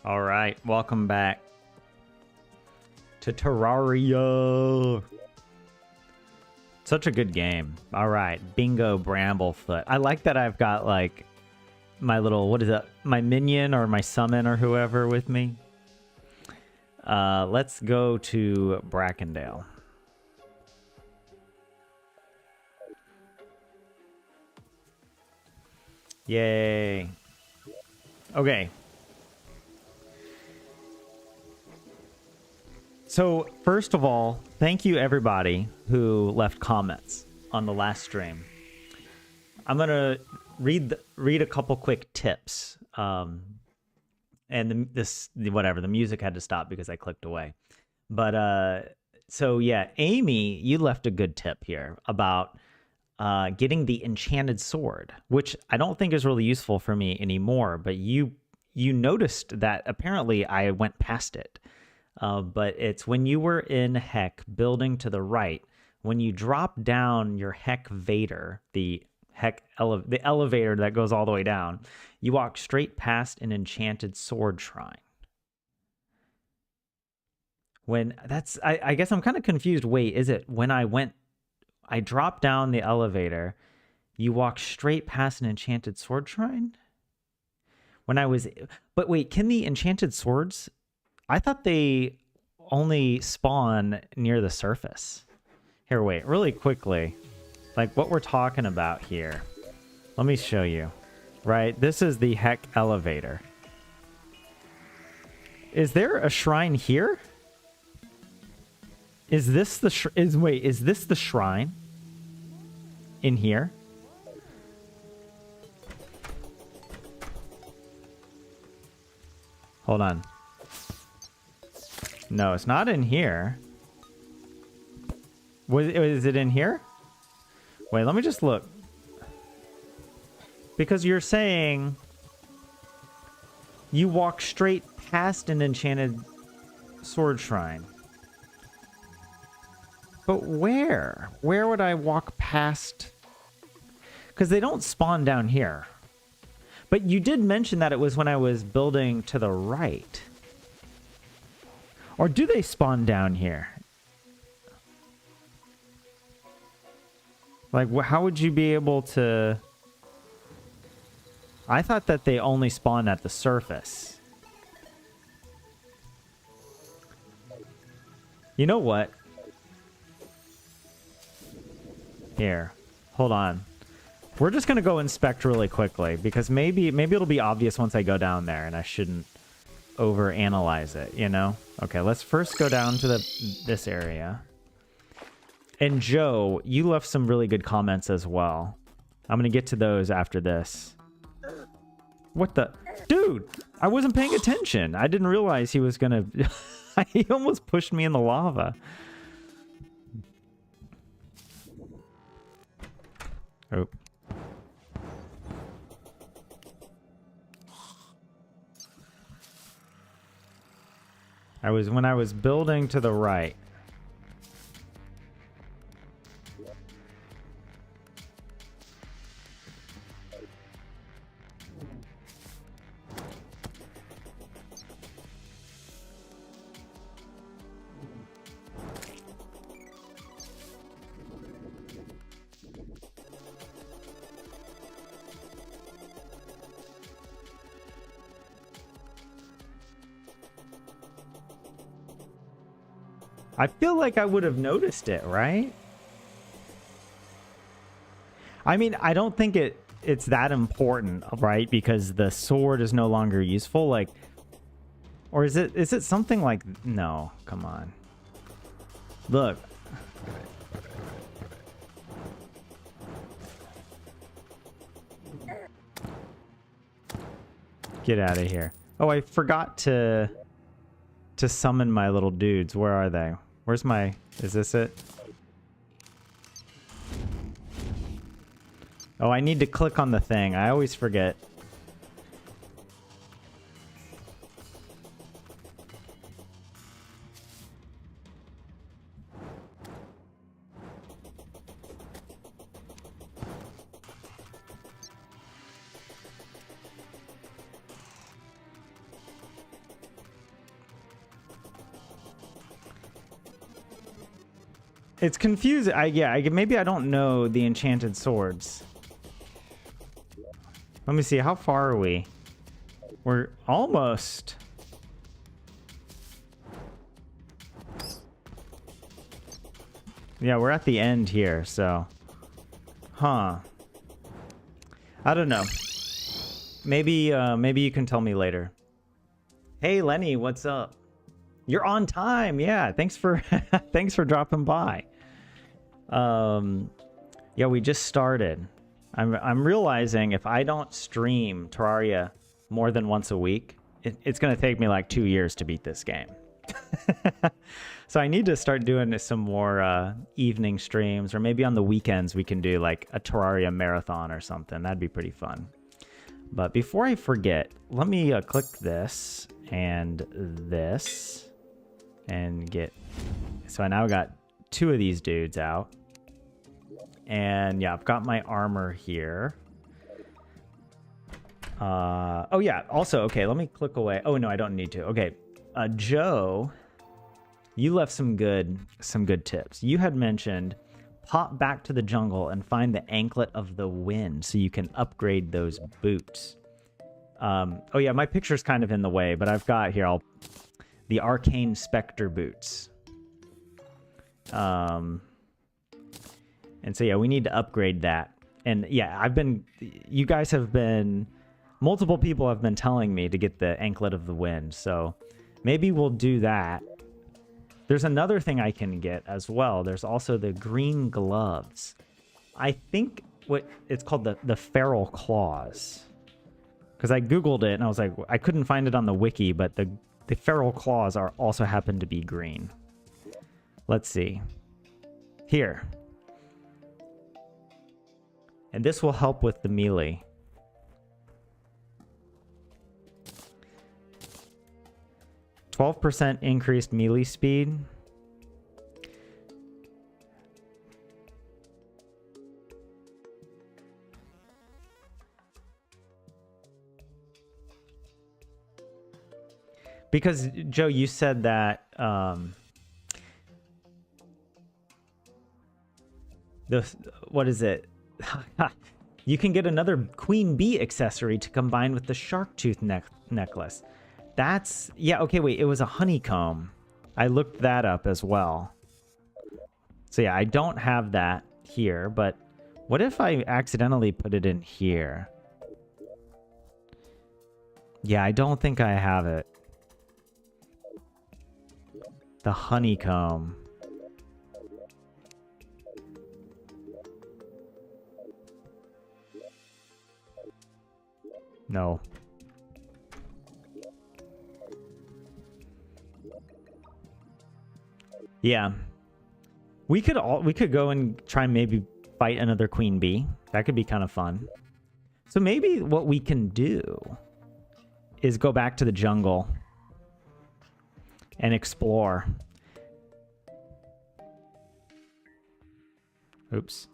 All right, welcome back to Terraria. Such a good game. All right, Bingo Bramblefoot. I like that I've got like my little, what is it? My minion or my summon or whoever with me. Let's go to Brackendale. Yay. Okay. So, first of all, thank you everybody who left comments on the last stream. I'm going to read a couple quick tips. And the music had to stop because I clicked away. But so yeah, Amy, you left a good tip here about getting the enchanted sword, which I don't think is really useful for me anymore, but you noticed that apparently I went past it. But it's when you were in Heck building to the right, when you drop down your Heck Vader, the elevator that goes all the way down, you walk straight past an enchanted sword shrine. I guess I'm kind of confused. Wait, is it when I dropped down the elevator, you walk straight past an enchanted sword shrine? But wait, can the enchanted swords, I thought they only spawn near the surface. Here, wait, really quickly. Like what we're talking about here. Let me show you. Right, this is the Heck elevator. Is there a shrine here? Is this the is this the shrine in here? Hold on. No, it's not in here. Is it in here? Wait, let me just look. Because you're saying you walk straight past an enchanted sword shrine. But where? Where would I walk past? Because they don't spawn down here. But you did mention that it was when I was building to the right. Or do they spawn down here? Like, how would you be able to... I thought that they only spawn at the surface. You know what? Here. Hold on. We're just going to go inspect really quickly, because maybe it'll be obvious once I go down there, and I shouldn't overanalyze it, you know? Okay, let's first go down to this area. And Joe, you left some really good comments as well. I'm going to get to those after this. What the... Dude, I wasn't paying attention. I didn't realize he was going to... He almost pushed me in the lava. Oh. When I was building to the right. I feel like I would have noticed it, right? I mean, I don't think it's that important, right? Because the sword is no longer useful. Like, or is it something like... No, come on. Look. Get out of here. Oh, I forgot to summon my little dudes. Where are they? Where's my... Is this it? Oh, I need to click on the thing. I always forget. It's confusing. Maybe I don't know the enchanted swords. Let me see. How far are we? We're almost. Yeah, we're at the end here, so. Huh. I don't know. Maybe you can tell me later. Hey, Lenny, what's up? You're on time. Yeah, thanks for thanks for dropping by. Yeah, we just started. I'm realizing if I don't stream Terraria more than once a week, it's going to take me like 2 years to beat this game. So I need to start doing some more evening streams, or maybe on the weekends we can do like a Terraria marathon or something. That'd be pretty fun. But before I forget, let me click this and this and get... So I now got 2 of these dudes out. And yeah, I've got my armor here. Oh yeah, also, okay, let me click away. Oh no, I don't need to. Okay, Joe, you left some good tips. You had mentioned pop back to the jungle and find the anklet of the wind so you can upgrade those boots. Oh yeah, my picture's kind of in the way, but I've got here the arcane specter boots. And so yeah, we need to upgrade that. And yeah, you guys have been, multiple people have been telling me to get the anklet of the wind, so maybe we'll do that. There's another thing I can get as well. There's also the green gloves. I think what it's called the feral claws. Because I Googled it and I was like, I couldn't find it on the wiki, but the feral claws also happen to be green. Let's see. Here. And this will help with the melee. %, increased melee speed. Because, Joe, you said that what is it? You can get another queen bee accessory to combine with the shark tooth necklace. That's... Yeah, okay, wait. It was a honeycomb. I looked that up as well. So yeah, I don't have that here, but what if I accidentally put it in here? Yeah, I don't think I have it. The honeycomb. No. Yeah. We could go and try and maybe fight another queen bee. That could be kind of fun. So maybe what we can do is go back to the jungle and explore. Oops.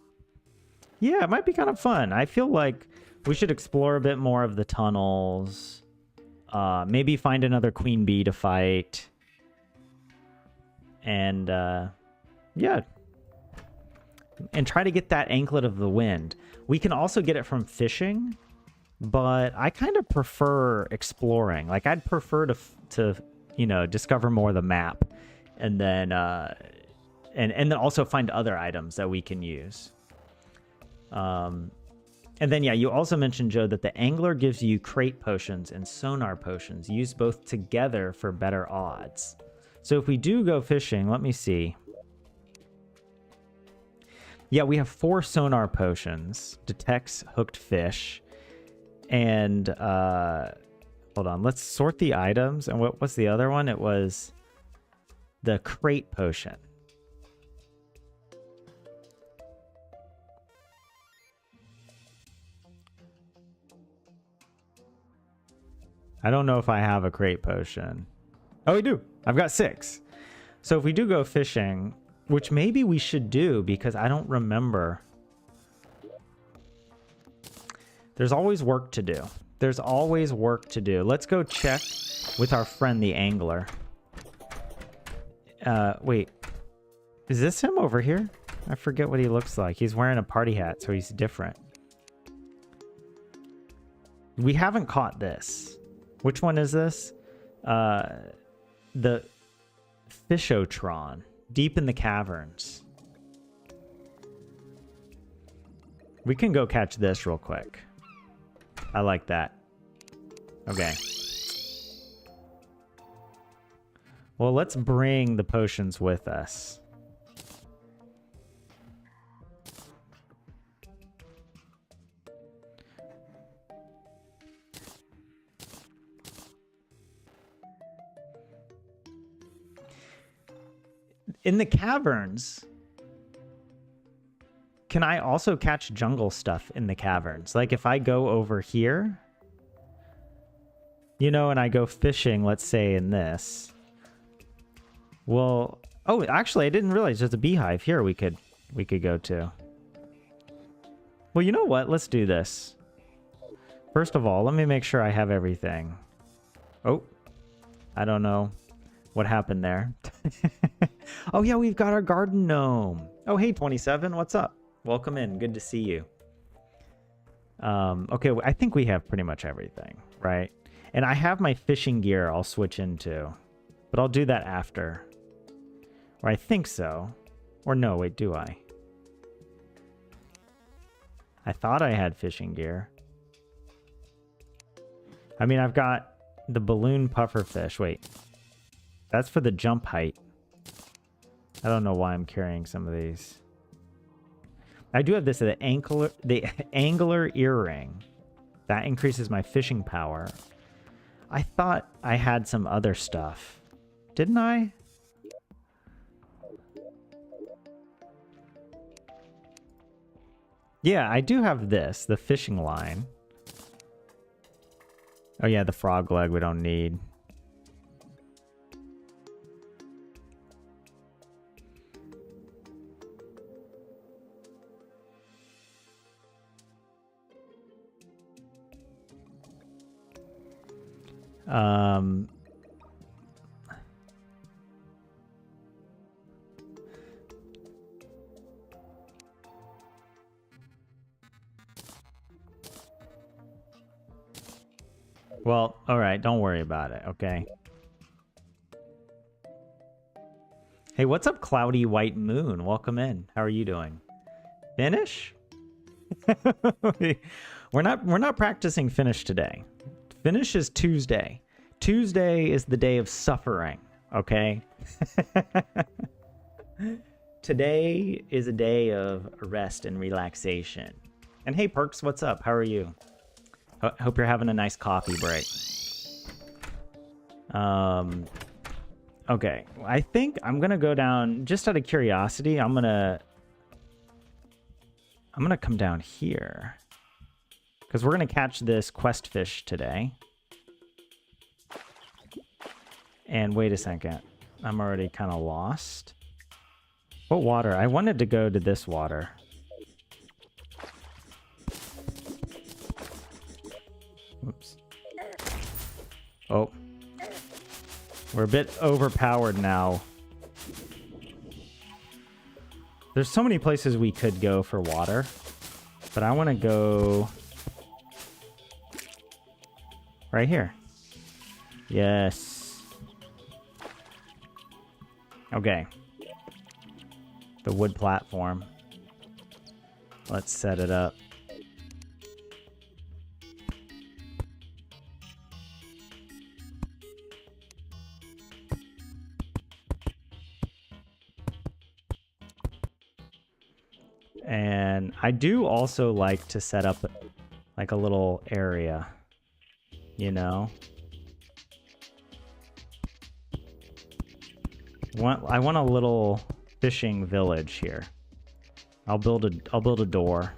Yeah, it might be kind of fun. I feel like we should explore a bit more of the tunnels. Maybe find another queen bee to fight. And, yeah. And try to get that anklet of the wind. We can also get it from fishing, but I kind of prefer exploring. Like, I'd prefer to you know, discover more of the map. And then, and then also find other items that we can use. And then, yeah, you also mentioned, Joe, that the angler gives you crate potions and sonar potions. Use both together for better odds. So if we do go fishing, let me see. Yeah, we have 4 sonar potions. Detects hooked fish. And, hold on. Let's sort the items. And what's the other one? It was the crate potion. I don't know if I have a crate potion. Oh, we do. I've got 6. So if we do go fishing, which maybe we should do because I don't remember. There's always work to do. There's always work to do. Let's go check with our friend the angler. Wait. Is this him over here? I forget what he looks like. He's wearing a party hat, so he's different. We haven't caught this. Which one is this? The Fishotron, deep in the caverns. We can go catch this real quick. I like that. Okay. Well, let's bring the potions with us. In the caverns, can I also catch jungle stuff in the caverns? Like if I go over here, you know, and I go fishing, let's say in this. Well, oh, actually, I didn't realize there's a beehive here we could go to. Well, you know what? Let's do this. First of all, let me make sure I have everything. Oh, I don't know what happened there. Oh, yeah, we've got our garden gnome. Oh, hey, 27, what's up? Welcome in. Good to see you. Okay, I think we have pretty much everything, right? And I have my fishing gear I'll switch into, but I'll do that after. Or I think so. Or no, wait, do I? I thought I had fishing gear. I mean, I've got the balloon puffer fish. Wait. That's for the jump height. I don't know why I'm carrying some of these. I do have this, the angler earring. That increases my fishing power. I thought I had some other stuff. Didn't I? Yeah, I do have this, the fishing line. Oh yeah, the frog leg we don't need. Well, all right, don't worry about it, okay? Hey, what's up, Cloudy White Moon? Welcome in. How are you doing? Finish? We're not practicing finish today. Finish is Tuesday. Tuesday is the day of suffering, okay? Today is a day of rest and relaxation. And hey, Perks, what's up? How are you? Hope you're having a nice coffee break. Okay, I think I'm gonna go down just out of curiosity. I'm gonna come down here because we're gonna catch this quest fish today. And wait a second, I'm already kind of lost. What water? I wanted to go to this water. Oops. Oh. We're a bit overpowered now. There's so many places we could go for water. But I want to go right here. Yes. Okay. The wood platform. Let's set it up. And I do also like to set up like a little area, you know? I want a little fishing village here. I'll build a door.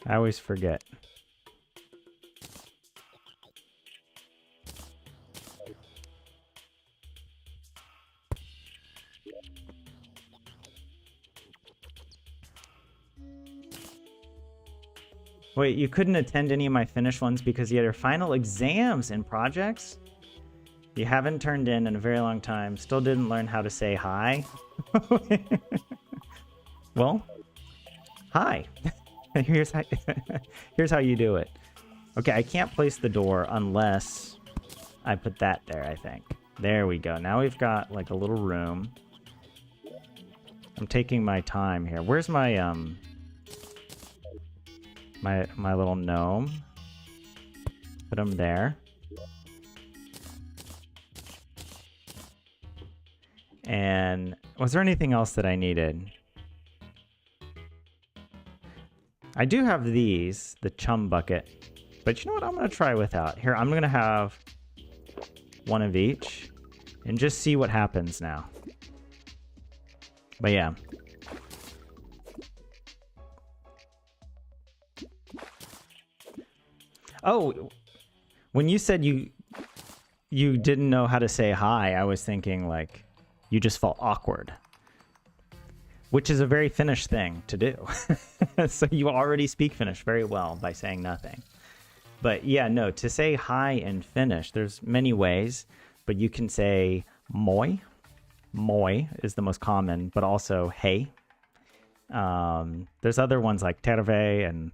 I always forget. Wait, you couldn't attend any of my finished ones because you had your final exams and projects? You haven't turned in a very long time. Still didn't learn how to say hi? Well, hi. Here's how you do it. Okay, I can't place the door unless I put that there, I think. There we go. Now we've got like a little room. I'm taking my time here. Where's my my little gnome? Put him there. And was there anything else that I needed? I do have these, the chum bucket. But you know what? I'm going to try without. Here, I'm going to have one of each and just see what happens now. But yeah. Oh, when you said you didn't know how to say hi, I was thinking like you just felt awkward. Which is a very Finnish thing to do. So you already speak Finnish very well by saying nothing. But yeah, no, to say hi in Finnish, there's many ways, but you can say moi. Moi is the most common, but also hey. There's other ones like terve and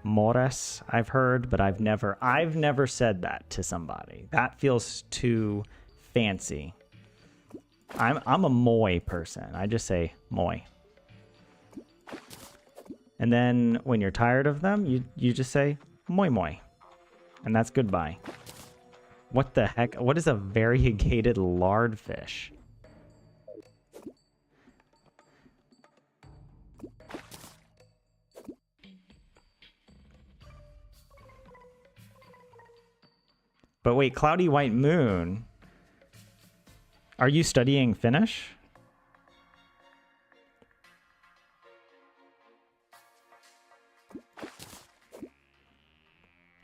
mores I've heard, but I've never said that to somebody. That feels too fancy. I'm a moi person. I just say moi. And then when you're tired of them, you just say moi moi. And that's goodbye. What the heck? What is a variegated lardfish? But wait, Cloudy White Moon. Are you studying Finnish?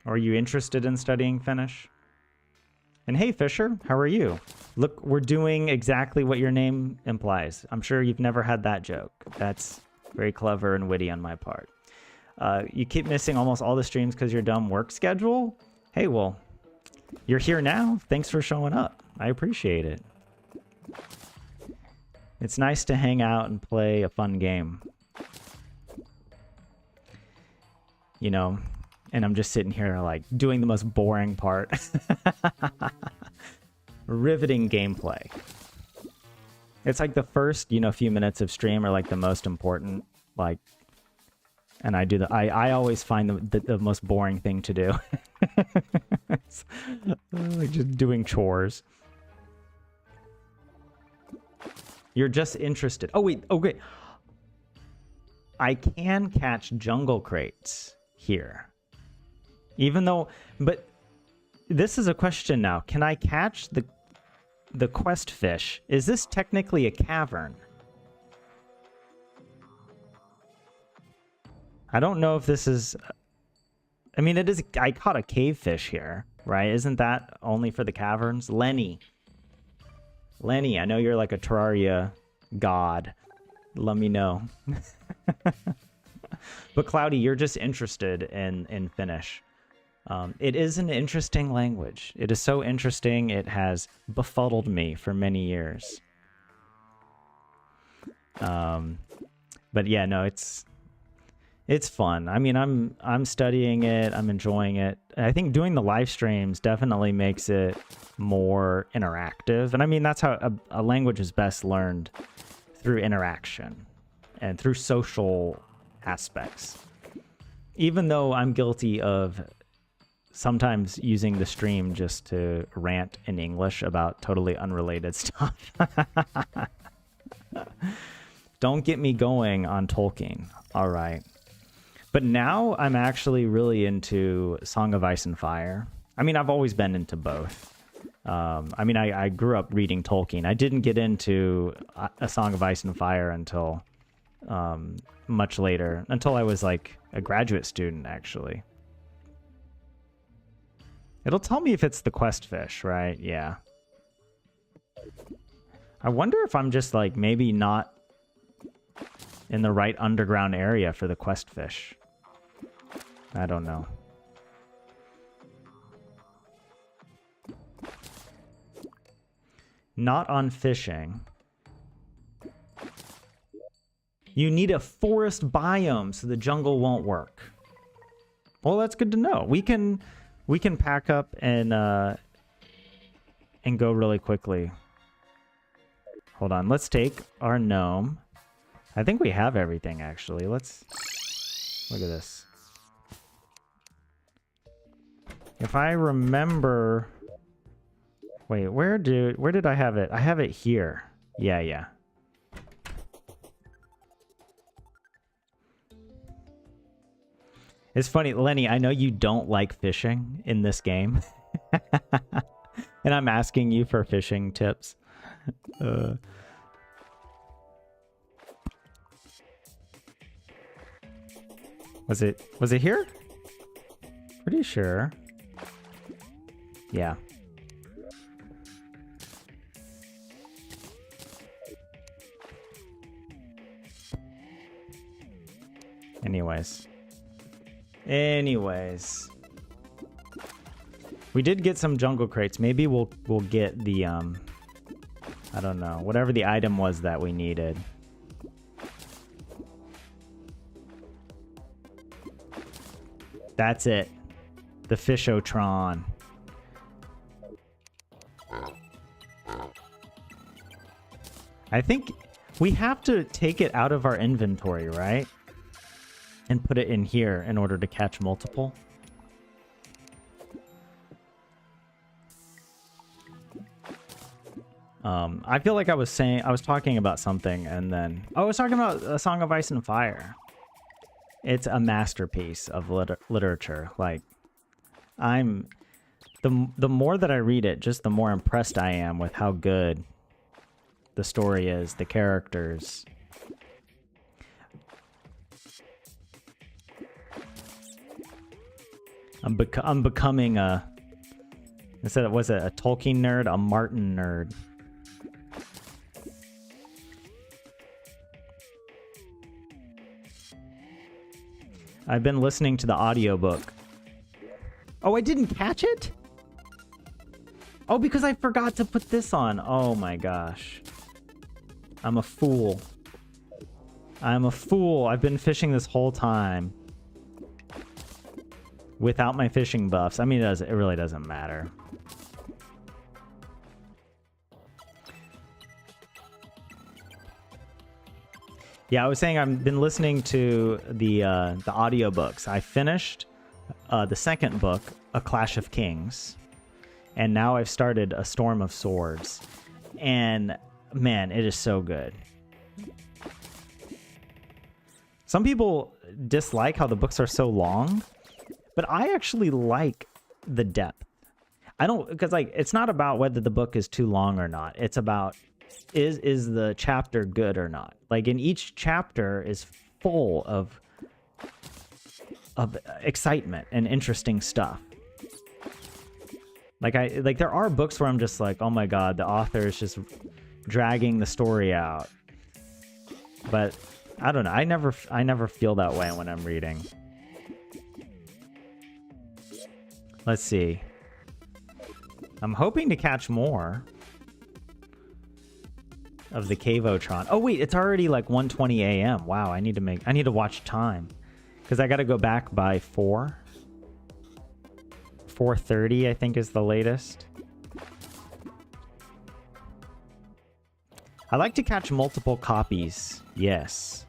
Are you interested in studying Finnish? And hey, Fisher, how are you? Look, we're doing exactly what your name implies. I'm sure you've never had that joke. That's very clever and witty on my part. You keep missing almost all the streams because your dumb work schedule? Hey, well, you're here now. Thanks for showing up. I appreciate it. It's nice to hang out and play a fun game. You know, and I'm just sitting here like doing the most boring part. Riveting gameplay. It's like the first, few minutes of stream are like the most important, like, and I always find the most boring thing to do. It's like just doing chores. You're just interested. Oh, wait. Okay. I can catch jungle crates here. Even though, but this is a question now. Can I catch the quest fish? Is this technically a cavern? I don't know if this is... I mean, it is... I caught a cave fish here, right? Isn't that only for the caverns? Lenny, I know you're like a Terraria god. Let me know. But Cloudy, you're just interested in Finnish. It is an interesting language. It is so interesting. It has befuddled me for many years. But yeah, no, it's fun. I mean, I'm studying it. I'm enjoying it. I think doing the live streams definitely makes it more interactive. And I mean, that's how a language is best learned, through interaction and through social aspects. Even though I'm guilty of sometimes using the stream just to rant in English about totally unrelated stuff. Don't get me going on Tolkien. All right. But now I'm actually really into Song of Ice and Fire. I mean, I've always been into both. I mean, I grew up reading Tolkien. I didn't get into A Song of Ice and Fire until much later, until I was like a graduate student, actually. It'll tell me if it's the quest fish, right? Yeah. I wonder if I'm just like maybe not in the right underground area for the quest fish. I don't know. Not on fishing. You need a forest biome so the jungle won't work. Well, that's good to know. We can pack up and go really quickly. Hold on. Let's take our gnome. I think we have everything actually. Let's look at this. If I remember, wait, where did I have it? I have it here. Yeah. It's funny, Lenny, I know you don't like fishing in this game. And I'm asking you for fishing tips. Was it here? Pretty sure. Yeah. Anyways. We did get some jungle crates. Maybe we'll get the I don't know, whatever the item was that we needed. That's it. The Fishotron. I think we have to take it out of our inventory, right? And put it in here in order to catch multiple. I feel like I was talking about something and then... Oh, I was talking about A Song of Ice and Fire. It's a masterpiece of literature. Like, the more that I read it, just the more impressed I am with how good the story is, the characters. I'm becoming a... Instead of, was it a Tolkien nerd? A Martin nerd. I've been listening to the audiobook. Oh, I didn't catch it? Oh, because I forgot to put this on. Oh my gosh. I'm a fool. I'm a fool. I've been fishing this whole time. Without my fishing buffs. I mean, it really doesn't matter. Yeah, I was saying I've been listening to the audiobooks. I finished the second book, A Clash of Kings, and now I've started A Storm of Swords. And man, it is so good. Some people dislike how the books are so long, but I actually like the depth. I don't, because like it's not about whether the book is too long or not. It's about is the chapter good or not. Like in each chapter is full of excitement and interesting stuff. Like there are books where I'm just like, oh my god, the author is just dragging the story out. But I don't know. I never feel that way when I'm reading. Let's see. I'm hoping to catch more of the Cavotron. Oh wait, it's already like 1:20 a.m. Wow, I need to watch time because I got to go back by 4:30 I think is the latest. I like to catch multiple copies. Yes.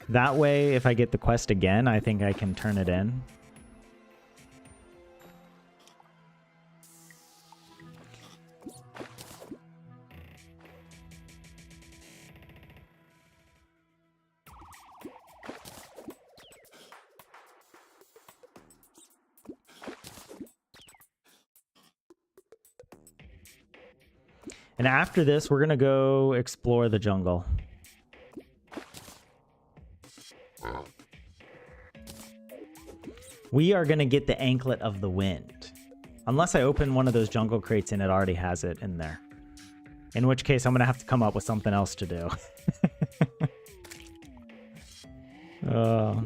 That way, if I get the quest again, I think I can turn it in. And after this, we're going to go explore the jungle. We are going to get the Anklet of the Wind. Unless I open one of those jungle crates and it already has it in there. In which case, I'm going to have to come up with something else to do. Uh,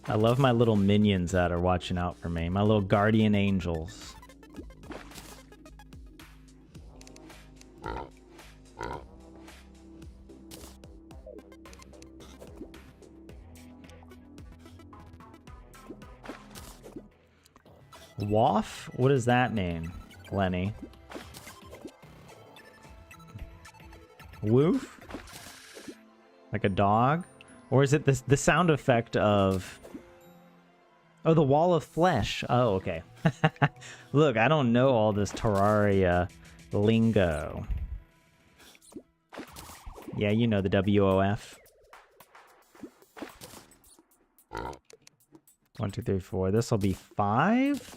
I love my little minions that are watching out for me. My little guardian angels. Waff? What does that mean, Lenny? Woof? Like a dog? Or is it the sound effect of... Oh, the wall of flesh. Oh, okay. Look, I don't know all this Terraria lingo. Yeah, you know the WOF. 1, 2, 3, 4. This will be 5.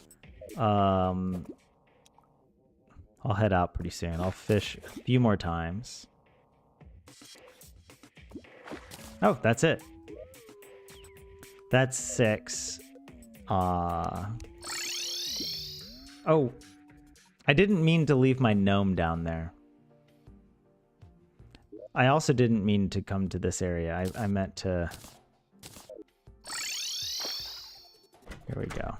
I'll head out pretty soon. I'll fish a few more times. Oh, that's it. That's 6. Oh, I didn't mean to leave my gnome down there. I also didn't mean to come to this area. I meant to... Here we go.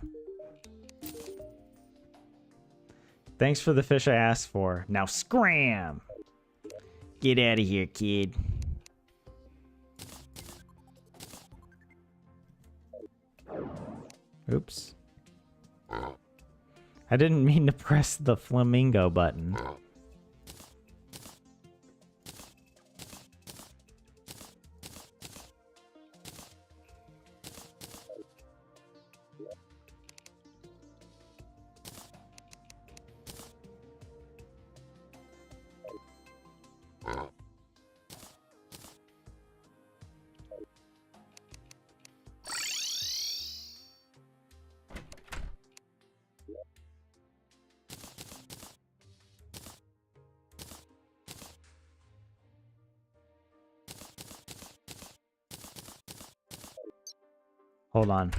Thanks for the fish I asked for. Now scram! Get out of here, kid. Oops. I didn't mean to press the flamingo button. Hold on.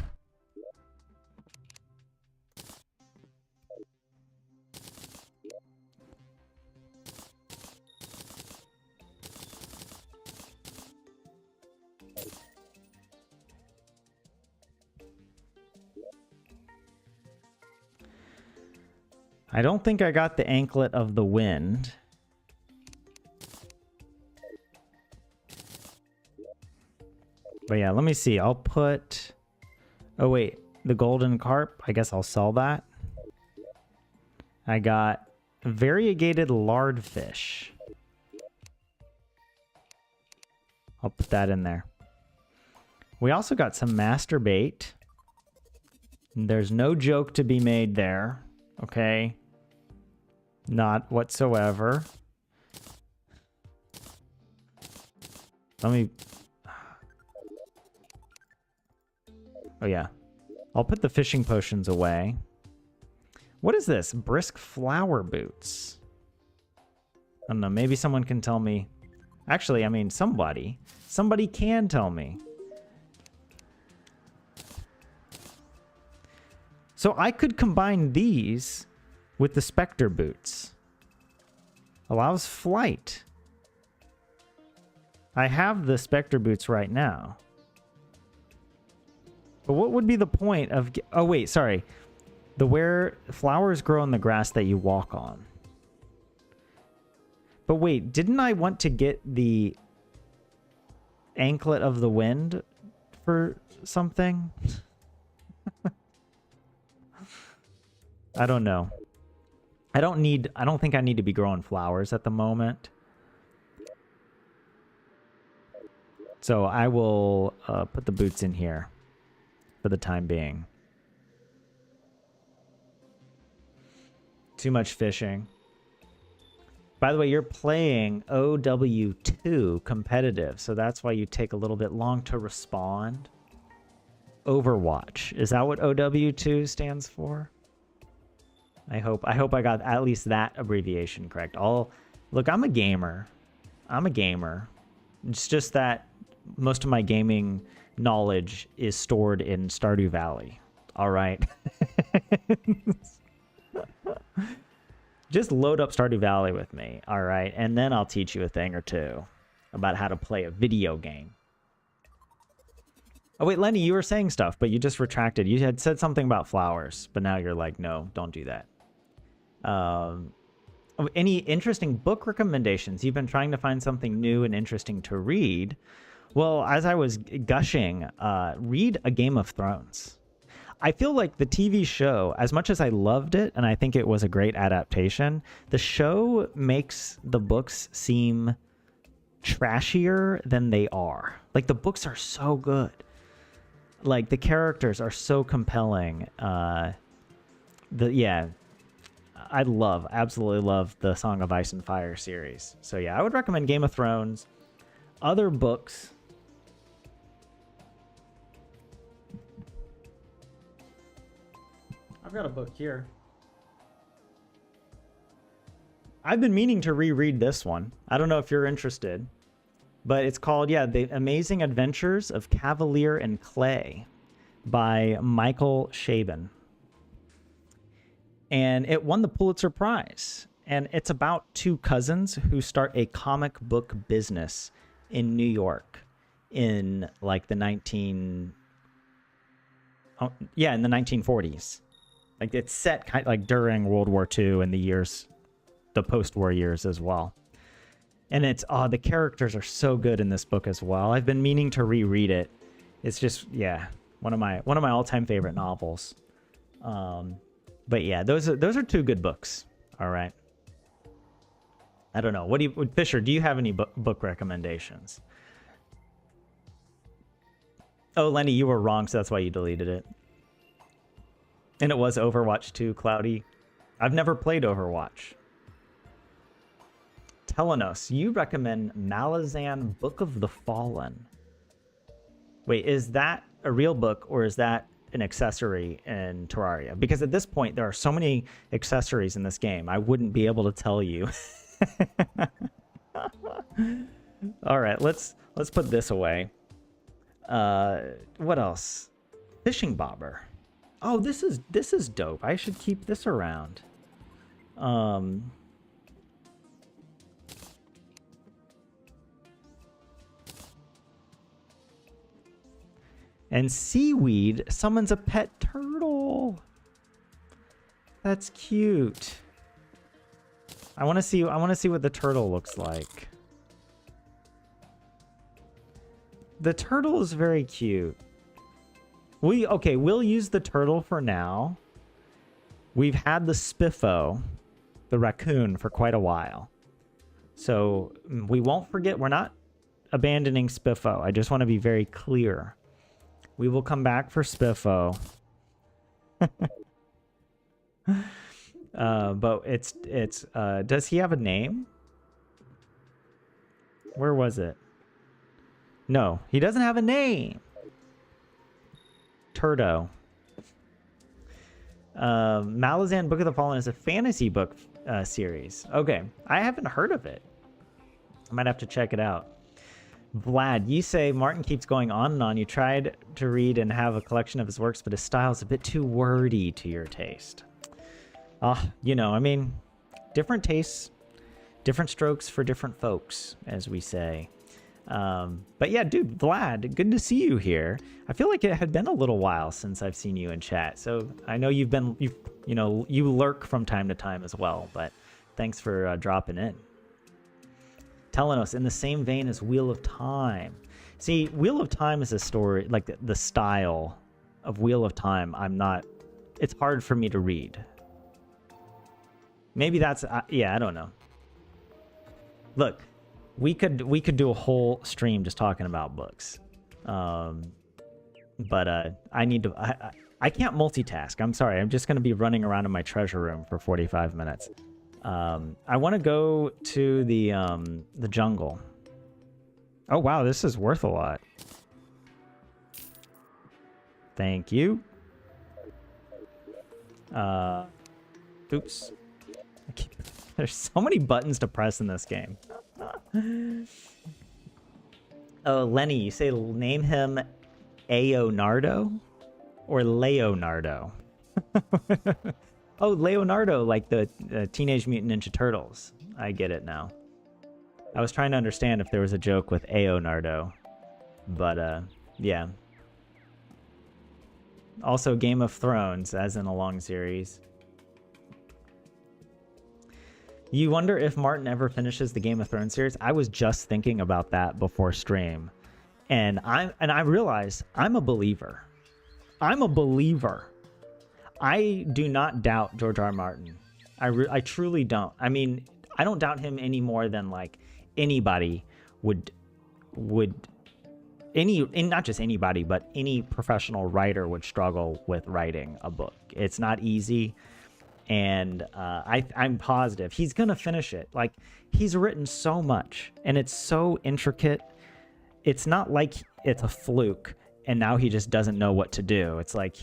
I don't think I got the anklet of the wind. But yeah, let me see. I'll put... Oh wait, the golden carp. I guess I'll sell that. I got variegated lardfish. I'll put that in there. We also got some master bait. There's no joke to be made there. Okay? Not whatsoever. Let me... Oh yeah. I'll put the fishing potions away. What is this? Brisk flower boots. I don't know. Maybe someone can tell me. Actually, I mean, somebody. Somebody can tell me. So I could combine these with the Spectre boots. Allows flight. I have the Spectre boots right now. But what would be the point of... Oh, wait, sorry. The where flowers grow in the grass that you walk on. But wait, didn't I want to get the anklet of the wind for something? I don't know. I don't think I need to be growing flowers at the moment. So I will put the boots in here for the time being. Too much fishing. By the way, you're playing OW2 competitive, so that's why you take a little bit long to respond. Overwatch. Is that what OW2 stands for? I hope I got at least that abbreviation correct. Look, I'm a gamer. It's just that most of my gaming knowledge is stored in Stardew Valley. All right. Just load up Stardew Valley with me, all right? And then I'll teach you a thing or two about how to play a video game. Oh, wait, Lenny, you were saying stuff, but you just retracted. You had said something about flowers, but now you're like, no, don't do that. Any interesting book recommendations? You've been trying to find something new and interesting to read. Well, as I was gushing, read A Game of Thrones. I feel like the TV show, as much as I loved it, and I think it was a great adaptation, the show makes the books seem trashier than they are. Like, the books are so good. Like, the characters are so compelling. I absolutely love the Song of Ice and Fire series. So yeah, I would recommend Game of Thrones. Other books. I've got a book here. I've been meaning to reread this one. I don't know if you're interested. But it's called, The Amazing Adventures of Cavalier and Clay by Michael Chabon. And it won the Pulitzer Prize. And it's about two cousins who start a comic book business in New York in like the 1940s. Like, it's set kind of like during World War II and the post-war years as well. And it's, the characters are so good in this book as well. I've been meaning to reread it. It's just, one of my all-time favorite novels. But yeah, those are two good books. All right. I don't know. Fisher, do you have any book recommendations? Oh, Lenny, you were wrong, so that's why you deleted it. And it was Overwatch 2, Cloudy. I've never played Overwatch. Telenos, you recommend Malazan Book of the Fallen. Wait, is that a real book or is that an accessory in Terraria? Because at this point, there are so many accessories in this game, I wouldn't be able to tell you. All right, let's put this away. What else? Fishing bobber. Oh, this is dope. I should keep this around. And seaweed summons a pet turtle. That's cute. I want to see what the turtle looks like. The turtle is very cute. We'll use the turtle for now. We've had the Spiffo, the raccoon, for quite a while. So we won't forget, we're not abandoning Spiffo. I just want to be very clear. We will come back for Spiffo. But it's does he have a name? Where was it? No, he doesn't have a name. Turdo. Malazan Book of the Fallen is a fantasy book series. Okay, I haven't heard of it. I might have to check it out. Vlad, you say Martin keeps going on and on. You tried to read and have a collection of his works, but his style is a bit too wordy to your taste. I mean, different tastes, different strokes for different folks, as we say. But yeah, dude, Vlad, good to see you here. I feel like it had been a little while since I've seen you in chat. So I know you lurk from time to time as well, but thanks for dropping in. Telenos, in the same vein as Wheel of Time. See, Wheel of Time is a story, like the style of Wheel of Time, it's hard for me to read. Maybe that's, I don't know. Look, we could do a whole stream just talking about books. But I need to, I can't multitask. I'm sorry. I'm just going to be running around in my treasure room for 45 minutes. I want to go to the jungle. Oh, wow. This is worth a lot. Thank you. Oops. There's so many buttons to press in this game. Oh, Lenny, you say name him Aonardo or Leonardo? Oh, Leonardo, like the Teenage Mutant Ninja Turtles. I get it now. I was trying to understand if there was a joke with Aonardo. But, yeah. Also, Game of Thrones, as in a long series. You wonder if Martin ever finishes the Game of Thrones series? I was just thinking about that before stream. And I realized I'm a believer. I'm a believer. I do not doubt George R. R. Martin. I truly don't. I mean, I don't doubt him any more than like anybody would not just anybody, but any professional writer would struggle with writing a book. It's not easy. And I'm positive he's gonna finish it. Like, he's written so much and it's so intricate. It's not like it's a fluke and now he just doesn't know what to do. It's like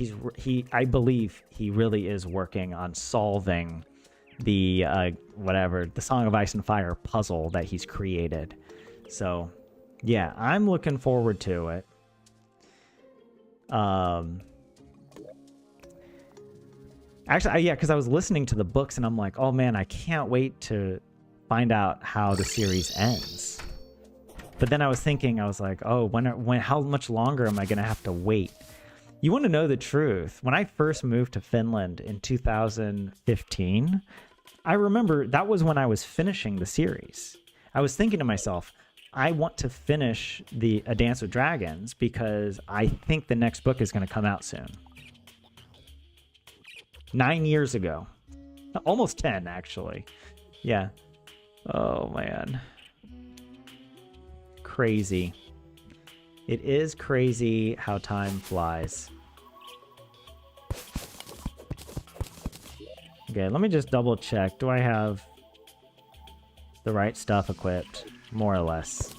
I believe he really is working on solving the the Song of Ice and Fire puzzle that he's created. So yeah, I'm looking forward to it. Actually, yeah, because I was listening to the books and I'm like, oh man, I can't wait to find out how the series ends. But then I was thinking, I was like, oh, how much longer am I going to have to wait? You want to know the truth? When I first moved to Finland in 2015, I remember that was when I was finishing the series. I was thinking to myself, I want to finish A Dance with Dragons because I think the next book is going to come out soon. 9 years ago. Almost 10, actually. Yeah. Oh, man. Crazy. It is crazy how time flies. Okay, let me just double check. Do I have the right stuff equipped? More or less.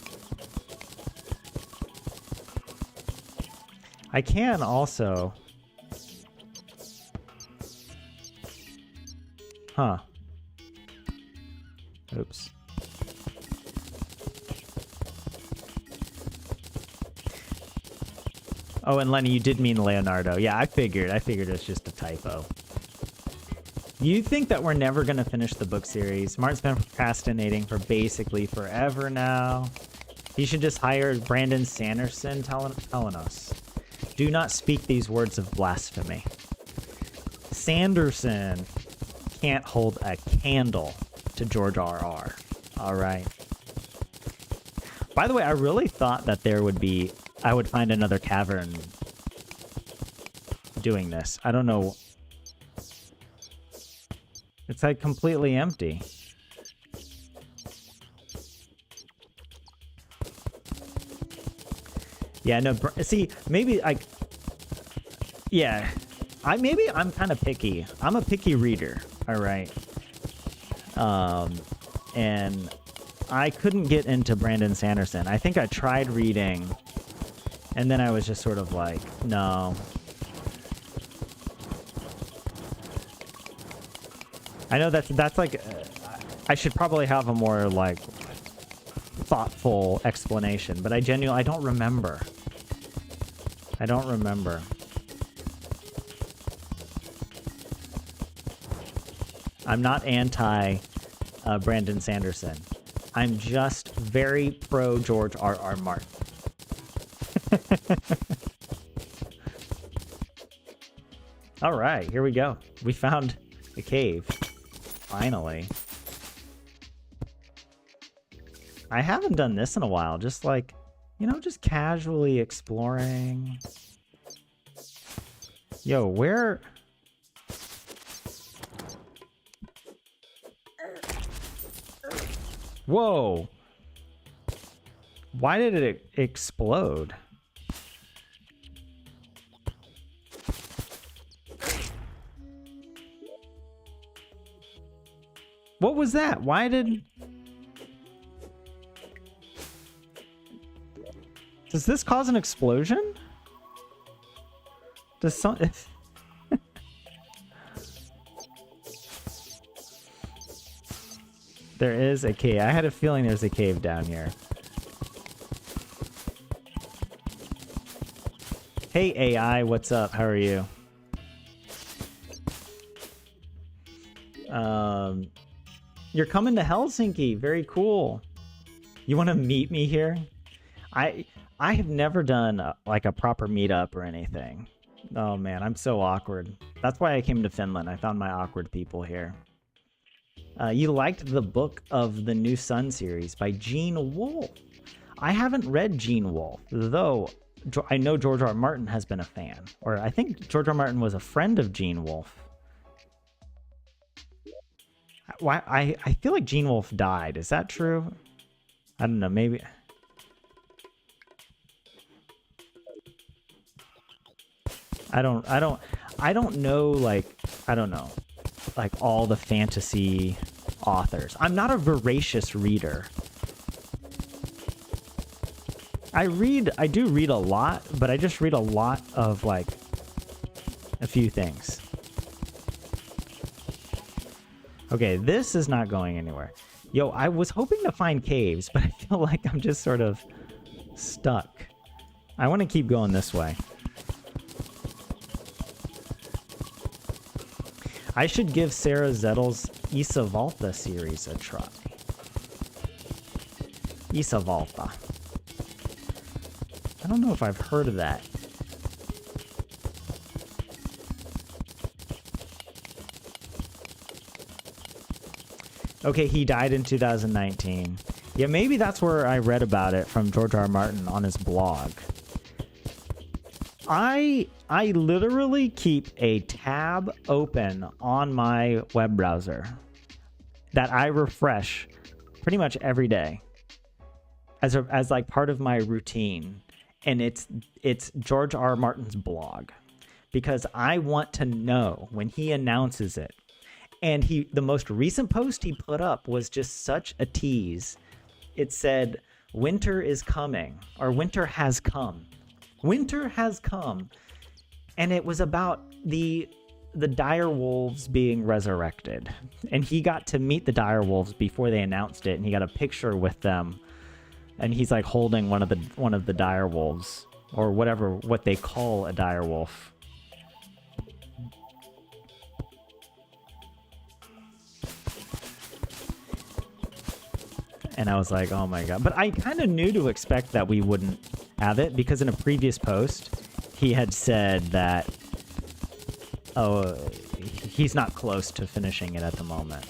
I can also... Huh. Oops. Oh, and Lenny, you did mean Leonardo. Yeah, I figured it's just a typo. You think that we're never going to finish the book series? Martin's been procrastinating for basically forever now. He should just hire Brandon Sanderson telling us. Do not speak these words of blasphemy. Sanderson can't hold a candle to George R.R. All right. By the way, I really thought that I would find another cavern doing this. I don't know. It's like completely empty. Yeah, no, see, maybe yeah, maybe I'm kind of picky. I'm a picky reader. All right. And I couldn't get into Brandon Sanderson. I think I tried reading, and then I was just sort of like, no. I know that's like, I should probably have a more like thoughtful explanation, but I don't remember. I don't remember. I'm not anti Brandon Sanderson. I'm just very pro George R. R. Martin. All right, here we go. We found a cave. Finally. I haven't done this in a while. Just like, just casually exploring. Yo, where... Whoa! Why did it explode? What was that? Why did... Does this cause an explosion? Does some... There is a cave. I had a feeling there's a cave down here. Hey AI, what's up? How are you? You're coming to Helsinki. Very cool. You want to meet me here? I have never done like a proper meetup or anything. Oh man, I'm so awkward. That's why I came to Finland. I found my awkward people here. You liked the Book of the New Sun series by Gene Wolfe. I haven't read Gene Wolfe, though I know George R. R. Martin has been a fan. Or I think George R. R. Martin was a friend of Gene Wolfe. I feel like Gene Wolfe died. Is that true? I don't know, maybe... I don't know, like, I don't know, like all the fantasy authors. I'm not a voracious reader. I do read a lot, but I just read a lot of like a few things. Okay, this is not going anywhere. Yo, I was hoping to find caves, but I feel like I'm just sort of stuck. I want to keep going this way. I should give Sarah Zettel's Isa Valta series a try. Isa Valta. I don't know if I've heard of that. Okay, he died in 2019. Yeah, maybe that's where I read about it from George R. R. Martin on his blog. I literally keep a tab open on my web browser that I refresh pretty much every day as like part of my routine, and it's George R. R. Martin's blog, because I want to know when he announces it. And the most recent post he put up was just such a tease. It said, "Winter is coming," or "Winter has come." Winter has come. And it was about the dire wolves being resurrected. And he got to meet the dire wolves before they announced it, and he got a picture with them. And he's like holding one of the dire wolves, or what they call a dire wolf. And I was like, oh my god. But I kind of knew to expect that we wouldn't have it, because in a previous post, he had said that, he's not close to finishing it at the moment.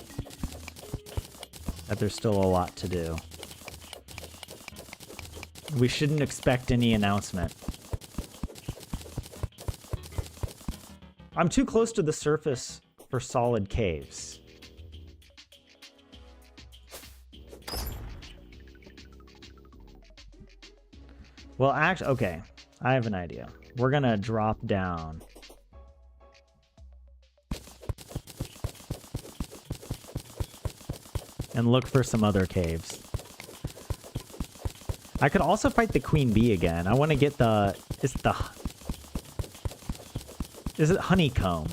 That there's still a lot to do. We shouldn't expect any announcement. I'm too close to the surface for solid caves. Well, actually, okay. I have an idea. We're gonna drop down. And look for some other caves. I could also fight the Queen Bee again. I want to get is it honeycomb?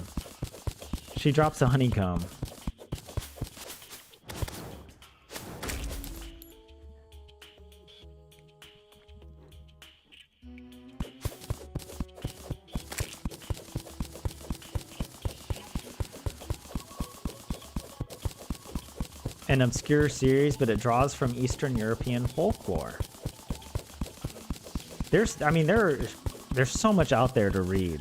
She drops a honeycomb. An obscure series, but it draws from Eastern European folklore. There's so much out there to read.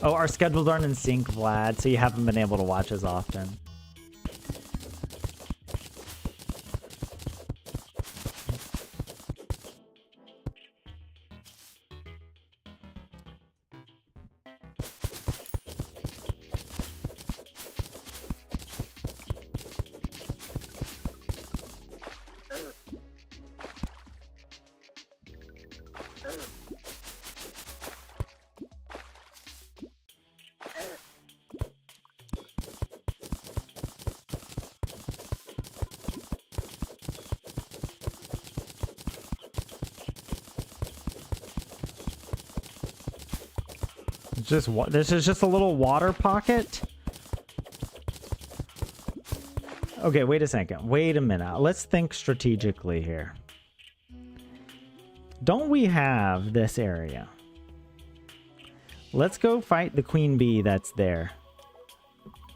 Oh, our schedules aren't in sync, Vlad, so you haven't been able to watch as often. This is just a little water pocket. Okay, wait a second. Wait a minute. Let's think strategically here. Don't we have this area? Let's go fight the queen bee that's there.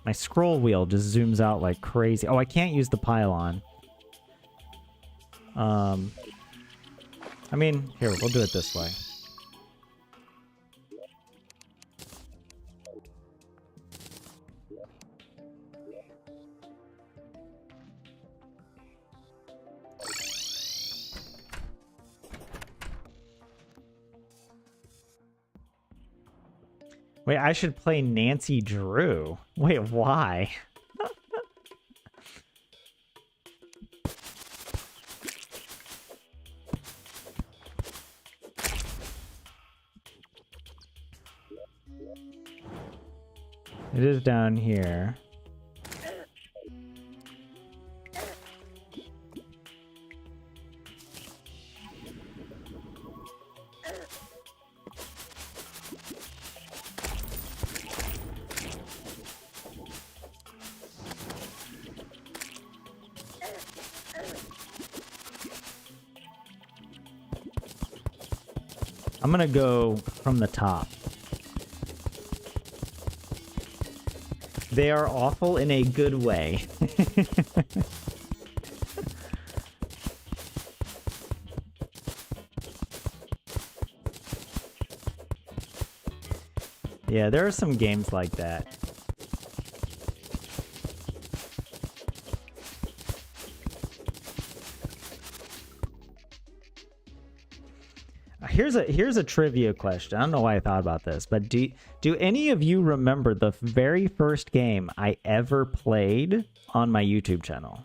My scroll wheel just zooms out like crazy. Oh, I can't use the pylon. I mean, here, we'll do it this way. Wait, I should play Nancy Drew. Wait, why? It is down here. I'm gonna go from the top. They are awful in a good way. Yeah, there are some games like that. Here's a trivia question. I don't know why I thought about this, but do any of you remember the very first game I ever played on my YouTube channel?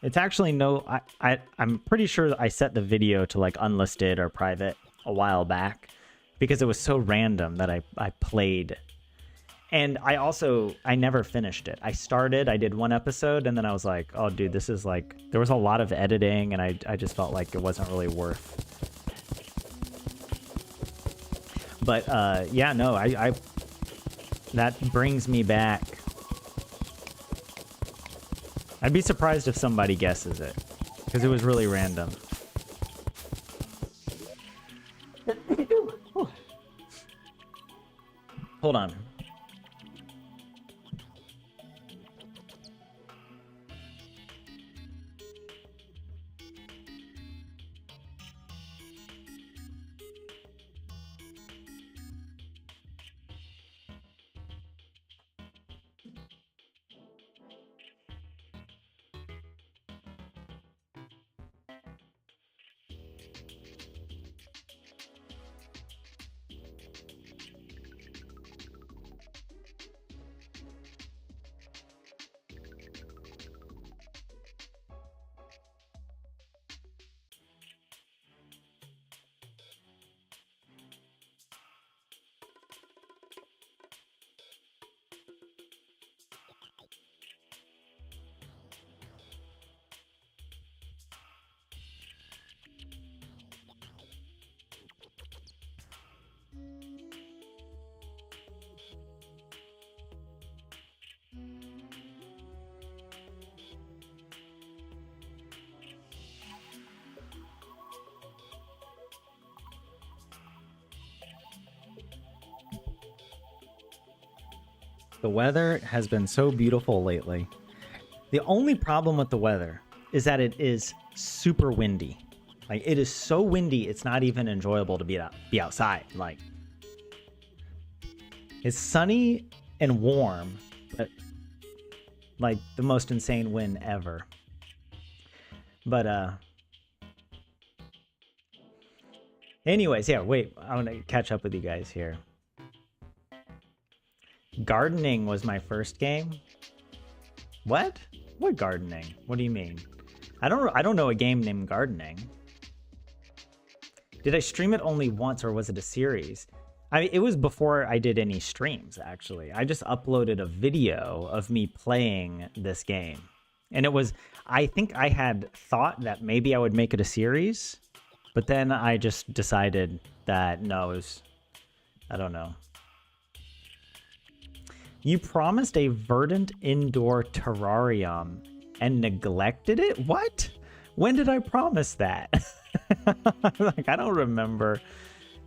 It's actually I'm pretty sure I set the video to like unlisted or private a while back because it was so random that I played. And I never finished it. I did one episode, and then I was like, oh dude, this is like, there was a lot of editing, and I just felt like it wasn't really worth. But yeah, no, that brings me back. I'd be surprised if somebody guesses it, because it was really random. Hold on. The weather has been so beautiful lately. The only problem with the weather is that it is super windy. Like, it is so windy, it's not even enjoyable to be outside. Like, it's sunny and warm, but like the most insane wind ever. But anyways, yeah, wait, I want to catch up with you guys here. Gardening was my first game. What? What gardening? What do you mean? I don't know a game named Gardening. Did I stream it only once, or was it a series? It was before I did any streams, actually. I just uploaded a video of me playing this game. And it was, I think I had thought that maybe I would make it a series, but then I just decided that no, it was, I don't know. You promised a verdant indoor terrarium and neglected it? What? When did I promise that? Like, I don't remember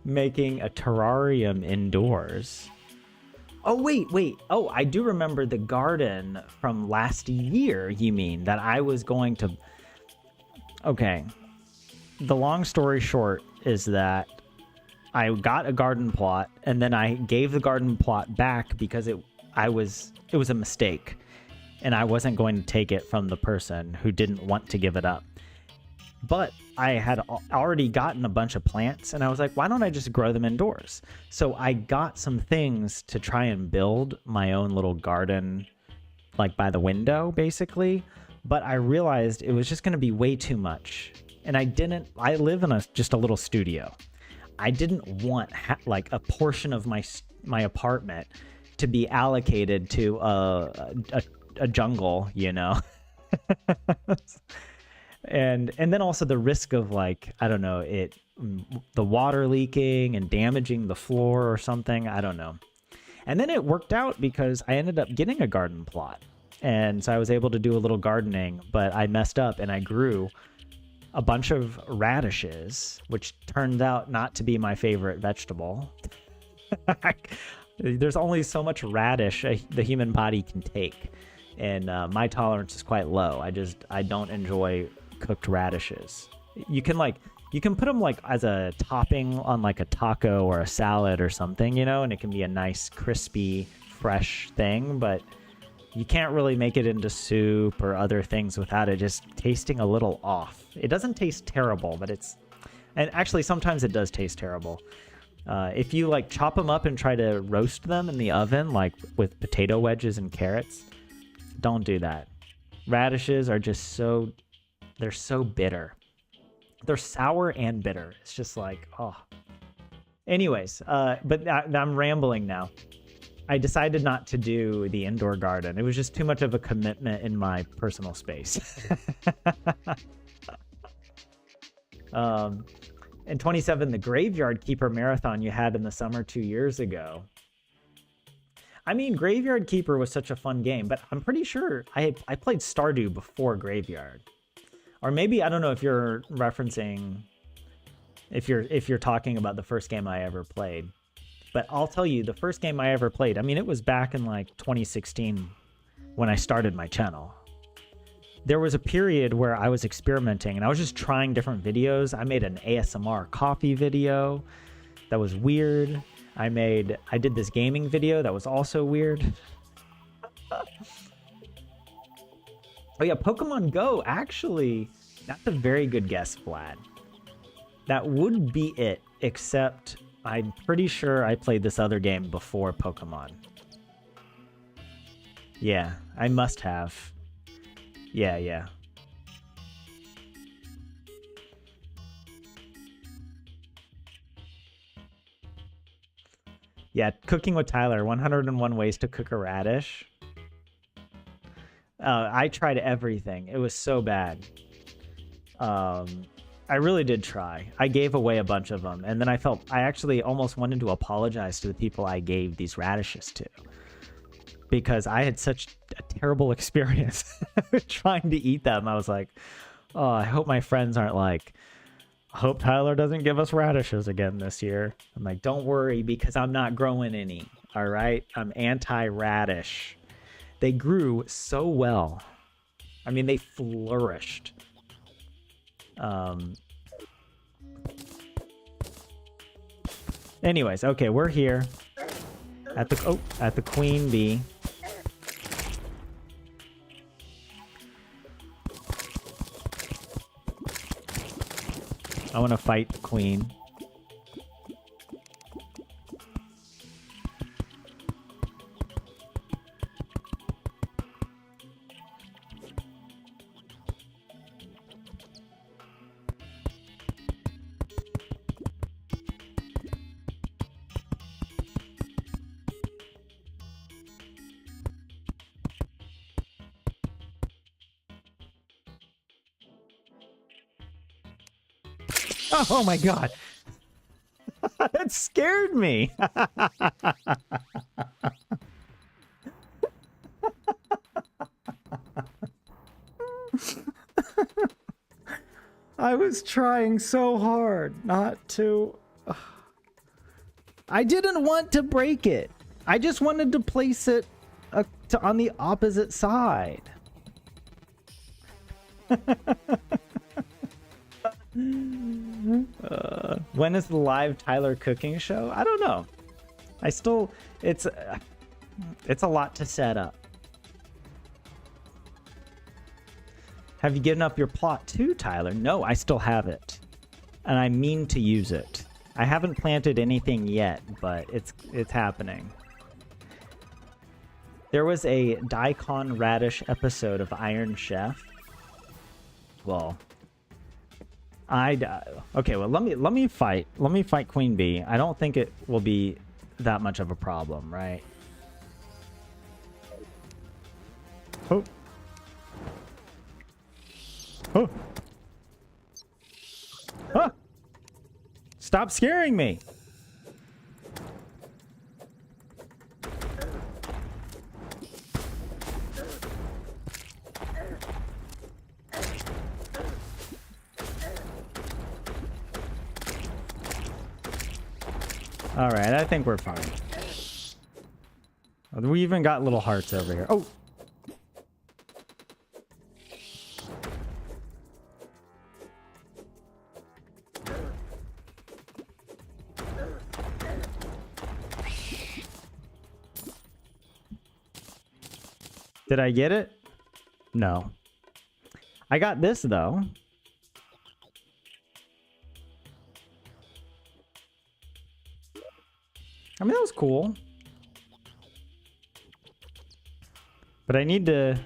making a terrarium indoors. Oh, wait. Oh, I do remember the garden from last year, you mean, that I was going to... Okay. The long story short is that I got a garden plot, and then I gave the garden plot back because it was a mistake, and I wasn't going to take it from the person who didn't want to give it up. But I had already gotten a bunch of plants, and I was like, why don't I just grow them indoors? So I got some things to try and build my own little garden, like by the window, basically. But I realized it was just going to be way too much. And I live in just a little studio. I didn't want like a portion of my apartment to be allocated to a jungle, you know? And then also the risk of, like, I don't know, the water leaking and damaging the floor or something. I don't know. And then it worked out because I ended up getting a garden plot. And so I was able to do a little gardening, but I messed up and I grew a bunch of radishes, which turned out not to be my favorite vegetable. There's only so much radish the human body can take. And my tolerance is quite low. I don't enjoy cooked radishes. You can put them like as a topping on like a taco or a salad or something, you know, and it can be a nice crispy fresh thing, but you can't really make it into soup or other things without it just tasting a little off. It doesn't taste terrible, but and actually sometimes it does taste terrible. If you like chop them up and try to roast them in the oven, like with potato wedges and carrots, don't do that. Radishes are just they're so bitter. They're sour and bitter. It's just like, oh. Anyways, but I'm rambling now. I decided not to do the indoor garden. It was just too much of a commitment in my personal space. And 27, the Graveyard Keeper marathon you had in the summer 2 years ago. I mean, Graveyard Keeper was such a fun game, but I'm pretty sure I played Stardew before Graveyard. Or maybe, I don't know if you're referencing, if you're talking about the first game I ever played. But I'll tell you, the first game I ever played, I mean, it was back in like 2016 when I started my channel. There was a period where I was experimenting and I was just trying different videos. I made an ASMR coffee video that was weird. I did this gaming video that was also weird. Oh yeah, Pokemon Go, actually, that's a very good guess, Vlad. That would be it, except I'm pretty sure I played this other game before Pokemon. Yeah, I must have. Yeah. Yeah, Cooking with Tyler, 101 ways to cook a radish. I tried everything. It was so bad. I really did try. I gave away a bunch of them, and then I actually almost wanted to apologize to the people I gave these radishes to, because I had such a terrible experience trying to eat them. I was like, oh, I hope my friends aren't like, I hope Tyler doesn't give us radishes again this year. I'm like, don't worry, because I'm not growing any. All right, I'm anti-radish. They grew so well. I mean, they flourished. Anyways, okay, we're here at the Queen Bee. I want to fight the Queen. Oh my god. That scared me. I was trying so hard not to. I didn't want to break it. I just wanted to place it on the opposite side. When is the live Tyler cooking show? I don't know. It's a lot to set up. Have you given up your plot too, Tyler? No, I still have it. And I mean to use it. I haven't planted anything yet, but it's happening. There was a daikon radish episode of Iron Chef. Well, okay, well let me fight Queen Bee. I don't think it will be that much of a problem, right? Oh. Oh. Huh. Stop scaring me. All right, I think we're fine. We even got little hearts over here. Oh. Did I get it? No. I got this, though. I mean, that was cool. But I need to...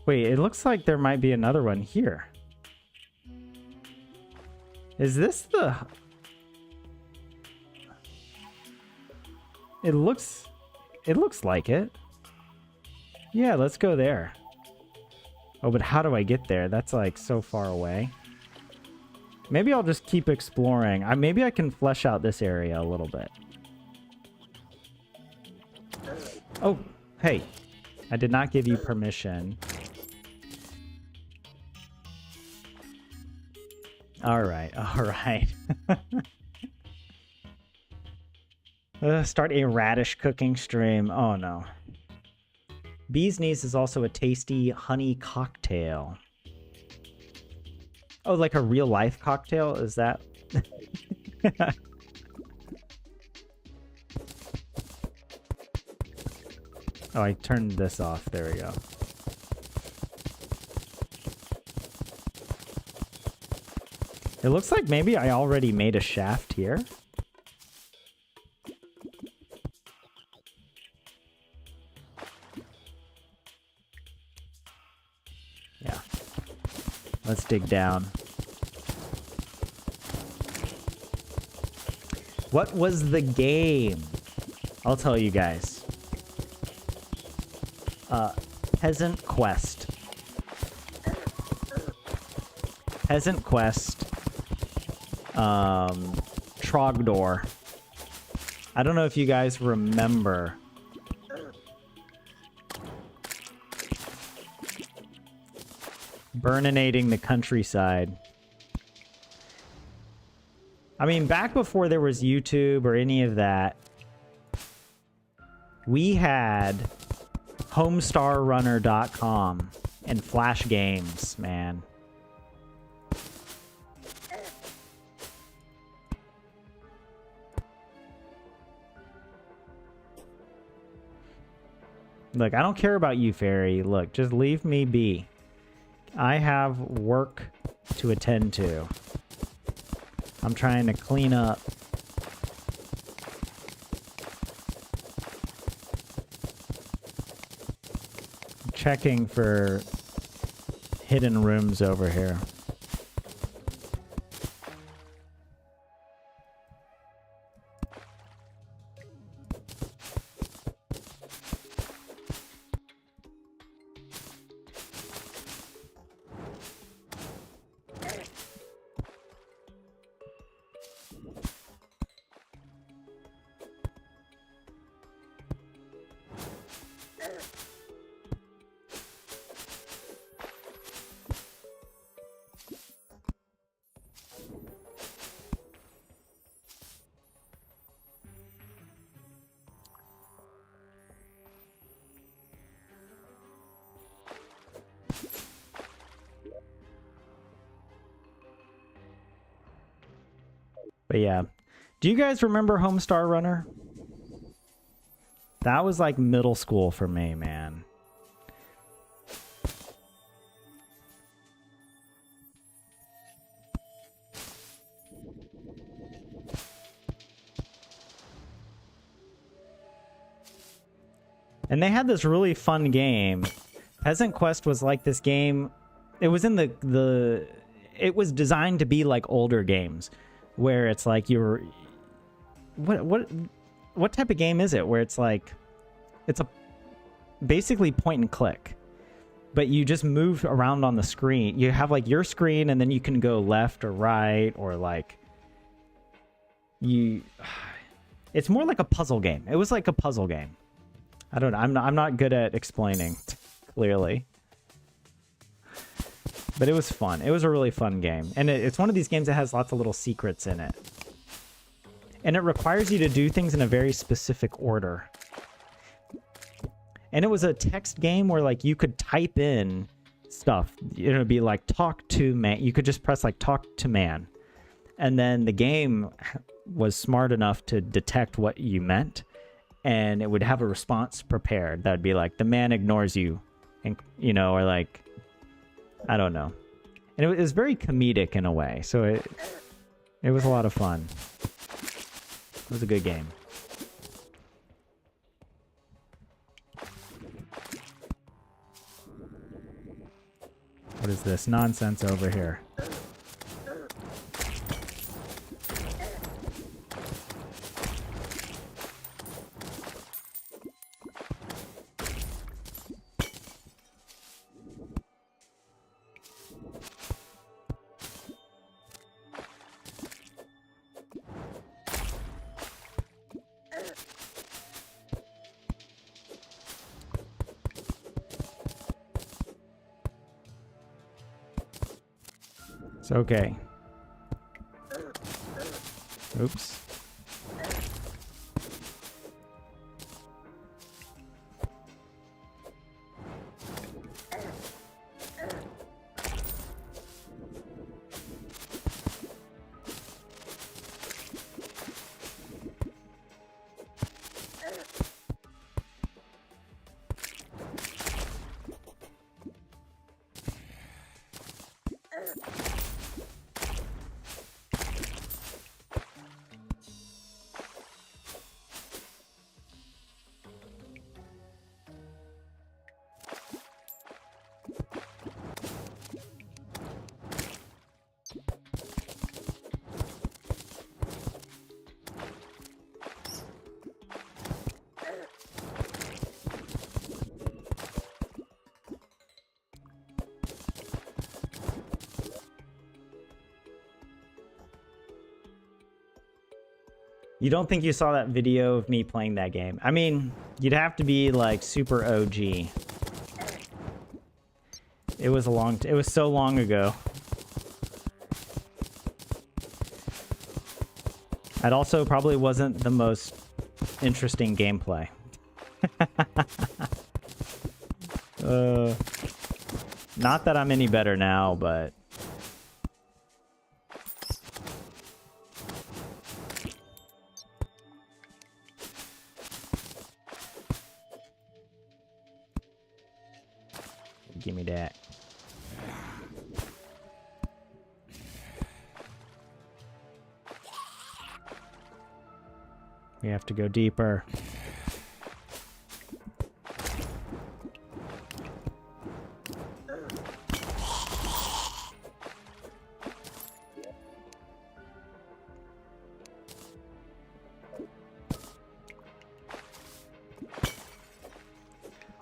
Wait, it looks like there might be another one here. Is this the... It looks like it. Yeah, let's go there. Oh, but how do I get there? That's like so far away. Maybe I'll just keep exploring. Maybe I can flesh out this area a little bit. Oh, hey. I did not give you permission. Alright, alright. Start a radish cooking stream. Oh no. Bee's Knees is also a tasty honey cocktail. Oh, like a real life cocktail? Is that... Oh, I turned this off. There we go. It looks like maybe I already made a shaft here. Yeah. Let's dig down. What was the game? I'll tell you guys. Peasant Quest. Peasant Quest. Trogdor. I don't know if you guys remember. Burninating the countryside. I mean, back before there was YouTube or any of that, we had homestarrunner.com and Flash Games, man. Look, I don't care about you, Fairy. Look, just leave me be. I have work to attend to. I'm trying to clean up. Checking for hidden rooms over here. But yeah. Do you guys remember Homestar Runner? That was like middle school for me, man. And they had this really fun game. Peasant Quest was like this game. It was in it was designed to be like older games where it's like you're what type of game is it where it's like it's a basically point and click, but you just move around on the screen. You have like your screen and then you can go left or right or like it's more like a puzzle game. It was like a puzzle game. I don't know. I'm not good at explaining clearly. But it was fun. It was a really fun game. And it's one of these games that has lots of little secrets in it. And it requires you to do things in a very specific order. And it was a text game where like you could type in stuff. It would be like talk to man. You could just press like talk to man. And then the game was smart enough to detect what you meant. And it would have a response prepared that would be like, the man ignores you. And, you know, or like, I don't know. And it was very comedic in a way. So it was a lot of fun. It was a good game. What is this nonsense over here? It's okay. Oops. You don't think you saw that video of me playing that game? I mean, you'd have to be like super OG. It was it was so long ago. It also probably wasn't the most interesting gameplay. Not that I'm any better now, but give me that. We have to go deeper.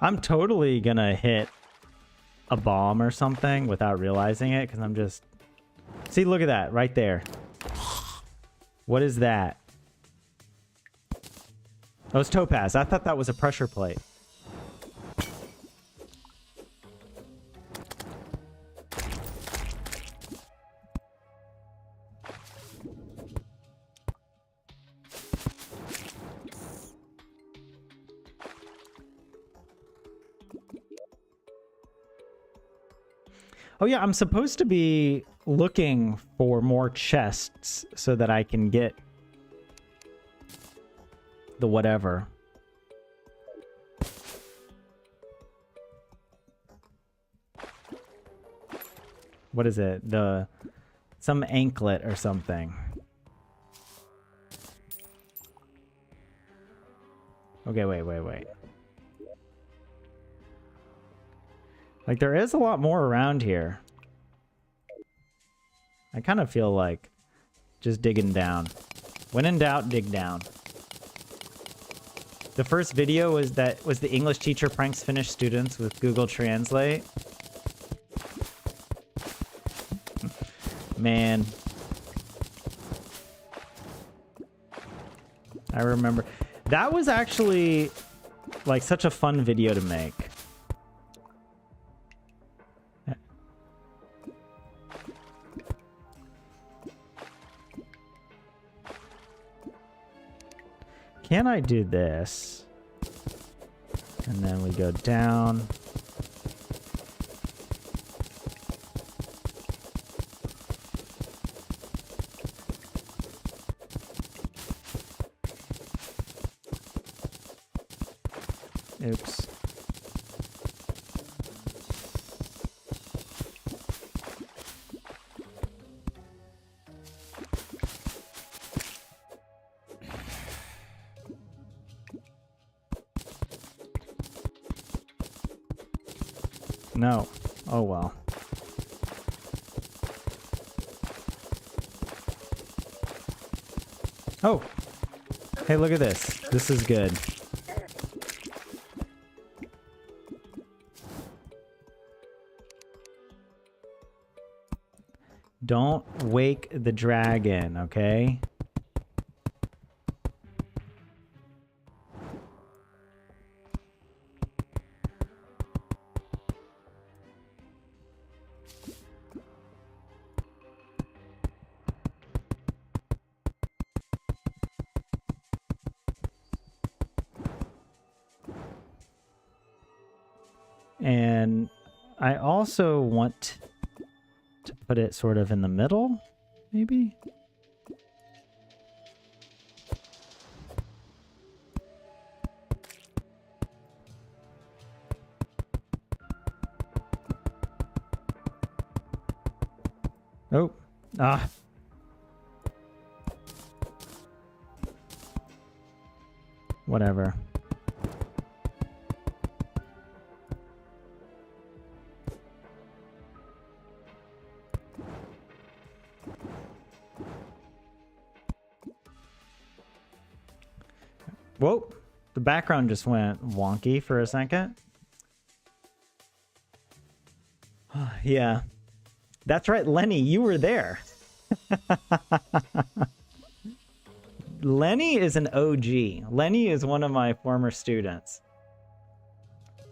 I'm totally gonna hit a bomb or something without realizing it because I'm just... See, look at that right there. What is that? Oh, it's topaz. I thought that was a pressure plate. Oh yeah, I'm supposed to be looking for more chests so that I can get the whatever. What is it? Some anklet or something. Okay, wait. Like, there is a lot more around here. I kind of feel like just digging down. When in doubt, dig down. The first video was the English teacher pranks Finnish students with Google Translate. Man. I remember. That was actually like such a fun video to make. Can I do this? And then we go down. Oops. No. Oh well. Oh. Hey, look at this. This is good. Don't wake the dragon, okay? And I also want to put it sort of in the middle, maybe? Oh, ah. Whatever. Whoa, the background just went wonky for a second. Yeah, that's right, Lenny, you were there. Lenny is an OG. Lenny is one of my former students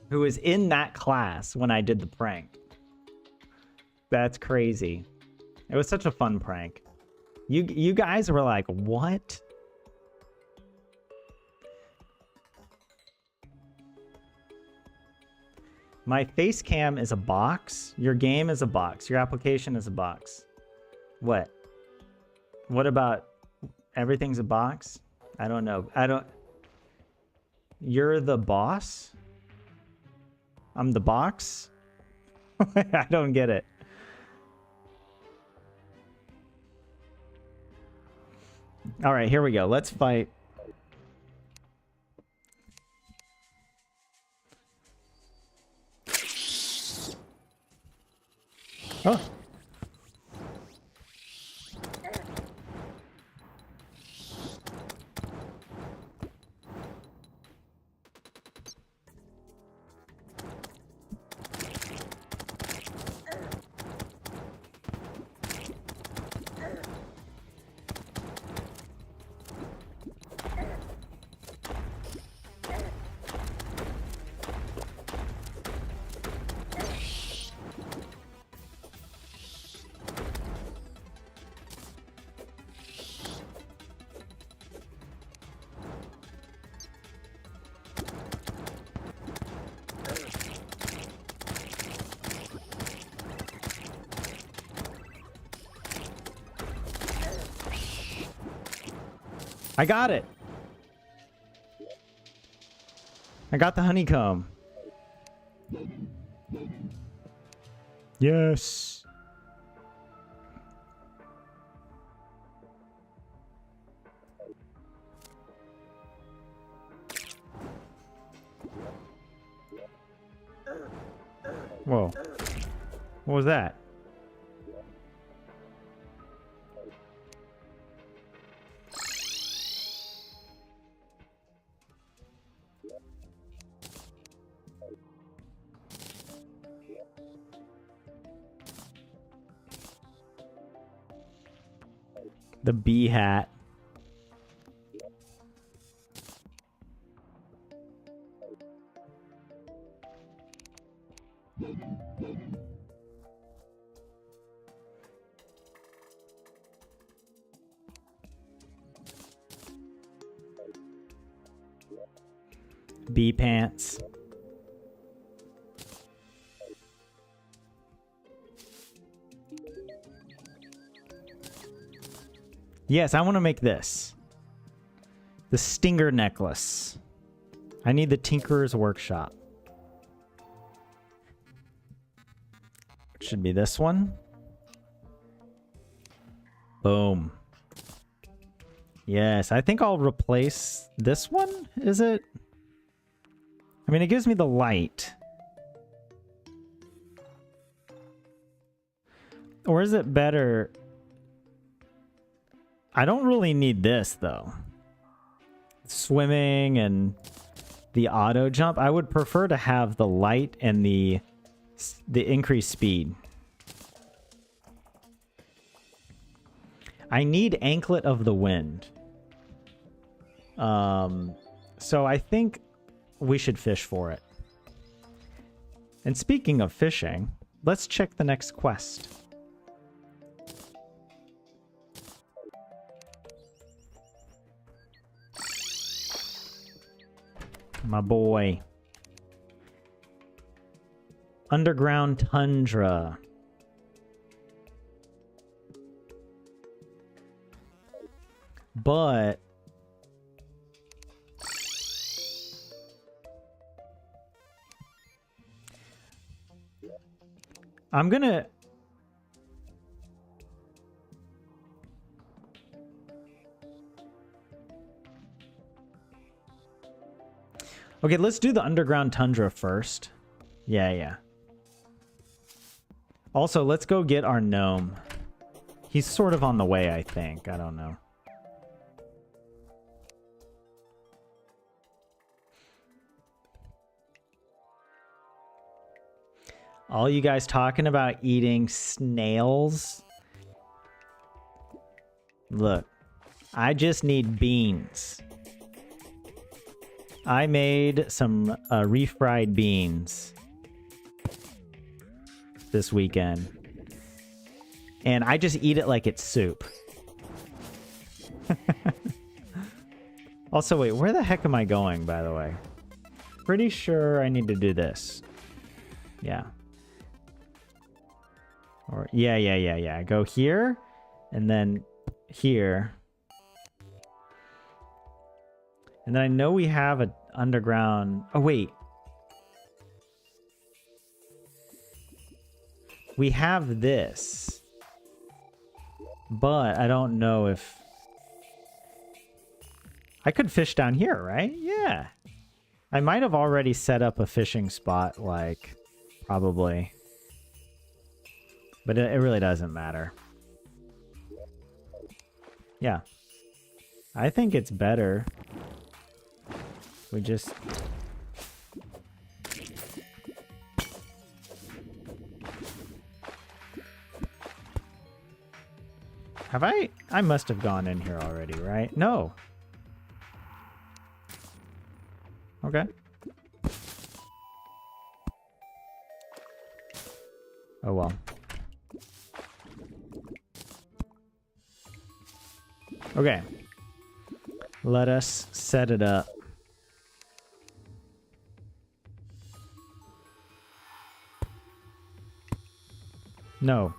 who was in that class when I did the prank. That's crazy. It was such a fun prank. You guys were like, what? My face cam is a box. Your game is a box. Your application is a box. What? What about everything's a box? I don't know. You're the boss? I'm the box? I don't get it. All right, here we go. Let's fight. Oh. I got it. I got the honeycomb. Yes. Whoa. What was that? The bee hat. Bee pants. Yes, I want to make this. The stinger necklace. I need the Tinkerer's Workshop. It should be this one. Boom. Yes, I think I'll replace this one, is it? I mean, it gives me the light. Or is it better... I don't really need this, though. Swimming and the auto jump. I would prefer to have the light and the increased speed. I need Anklet of the Wind. So I think we should fish for it. And speaking of fishing, let's check the next quest. My boy. Underground Tundra. But I'm gonna... Okay, let's do the Underground Tundra first. Yeah. Also, let's go get our gnome. He's sort of on the way, I think. I don't know. All you guys talking about eating snails? Look, I just need beans. I made some refried beans this weekend. And I just eat it like it's soup. Also, wait, where the heck am I going, by the way? Pretty sure I need to do this. Yeah. Or yeah. Go here, and then here. And then I know we have an underground... Oh, wait. We have this. But I don't know if... I could fish down here, right? Yeah. I might have already set up a fishing spot, like, probably. But it really doesn't matter. Yeah. I think it's better. We just... Have I? I must have gone in here already, right? No. Okay. Oh well. Okay. Let us set it up. No.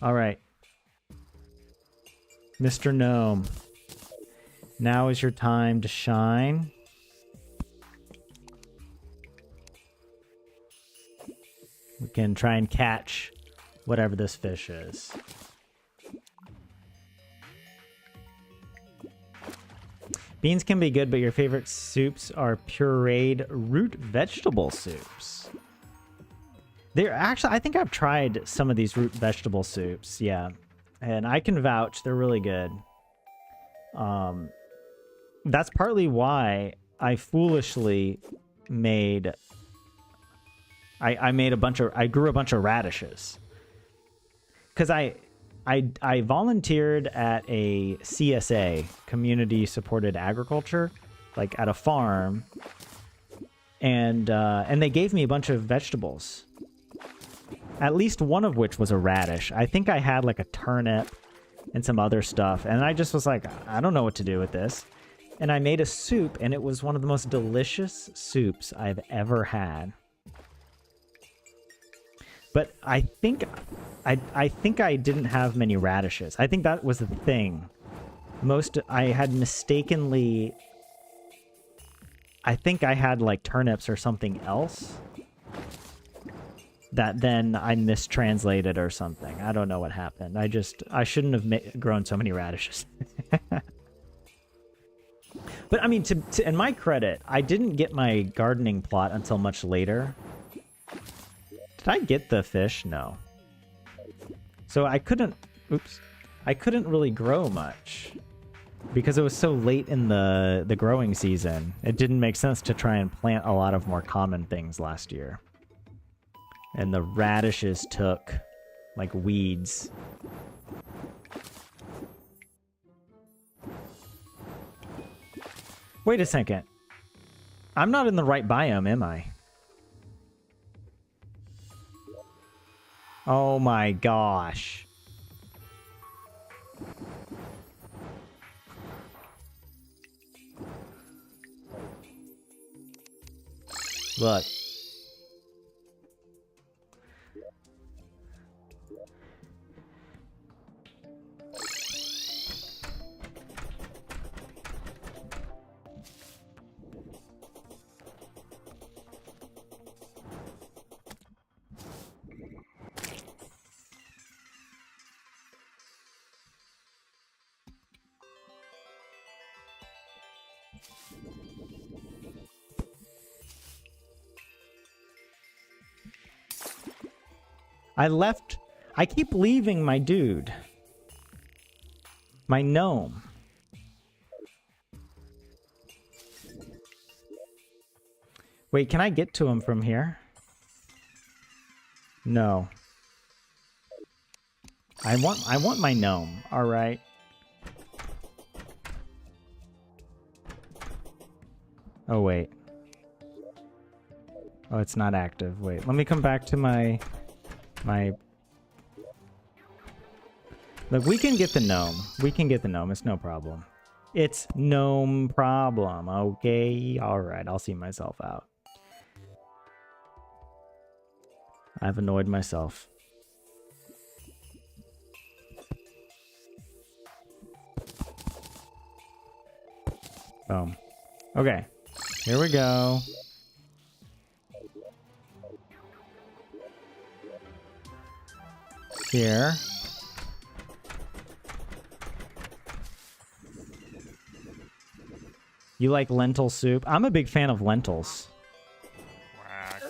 All right. Mr. Gnome. Now is your time to shine. We can try and catch whatever this fish is. Beans can be good, but your favorite soups are pureed root vegetable soups. They're actually, I think I've tried some of these root vegetable soups, yeah. And I can vouch, they're really good. That's partly why I foolishly made... I grew a bunch of radishes. Because I volunteered at a CSA, Community Supported Agriculture, like at a farm, and they gave me a bunch of vegetables. At least one of which was a radish. I think I had like a turnip and some other stuff, and I just was like, I don't know what to do with this. And I made a soup, and it was one of the most delicious soups I've ever had. But I think I didn't have many radishes. I think that was the thing. I had mistakenly... I think I had like turnips or something else that then I mistranslated or something. I don't know what happened. I shouldn't have grown so many radishes. But I mean, in my credit, I didn't get my gardening plot until much later. Did I get the fish? No. So I couldn't really grow much because it was so late in the growing season. It didn't make sense to try and plant a lot of more common things last year. And the radishes took like weeds. Wait a second. I'm not in the right biome, am I? Oh my gosh. Look. I keep leaving my dude. My gnome. Wait, can I get to him from here? No. I want my gnome, alright. Oh wait. Oh, it's not active. Wait, let me come back to my... Look, we can get the gnome. We can get the gnome. It's no problem. It's gnome problem. Okay. All right. I'll see myself out. I've annoyed myself. Boom. Okay. Here we go. Here. You like lentil soup? I'm a big fan of lentils. Quack.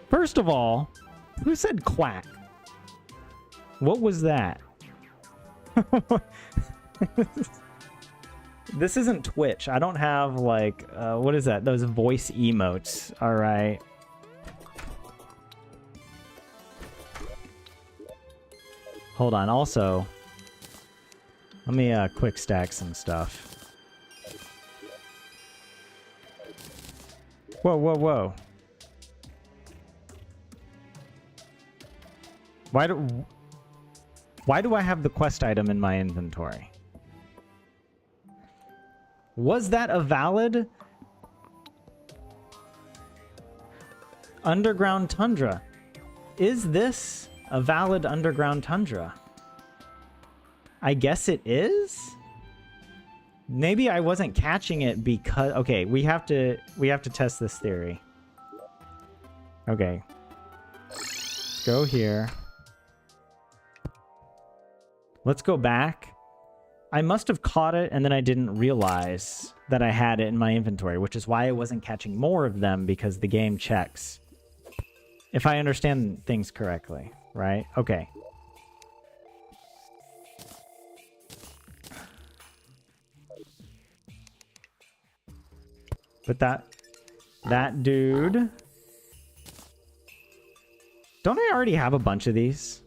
First of all, who said quack? What was that? This isn't Twitch. I don't have, like, what is that? Those voice emotes. All right. Hold on. Also, let me quick stack some stuff. Whoa, whoa, whoa. Why do I have the quest item in my inventory? Was that a valid? Underground tundra. Is this a valid underground tundra? I guess it is? Maybe I wasn't catching it because... Okay, we have to test this theory. Okay. Let's go here. Let's go back. I must have caught it and then I didn't realize that I had it in my inventory, which is why I wasn't catching more of them, because the game checks. If I understand things correctly, right? Okay. But that dude... Don't I already have a bunch of these?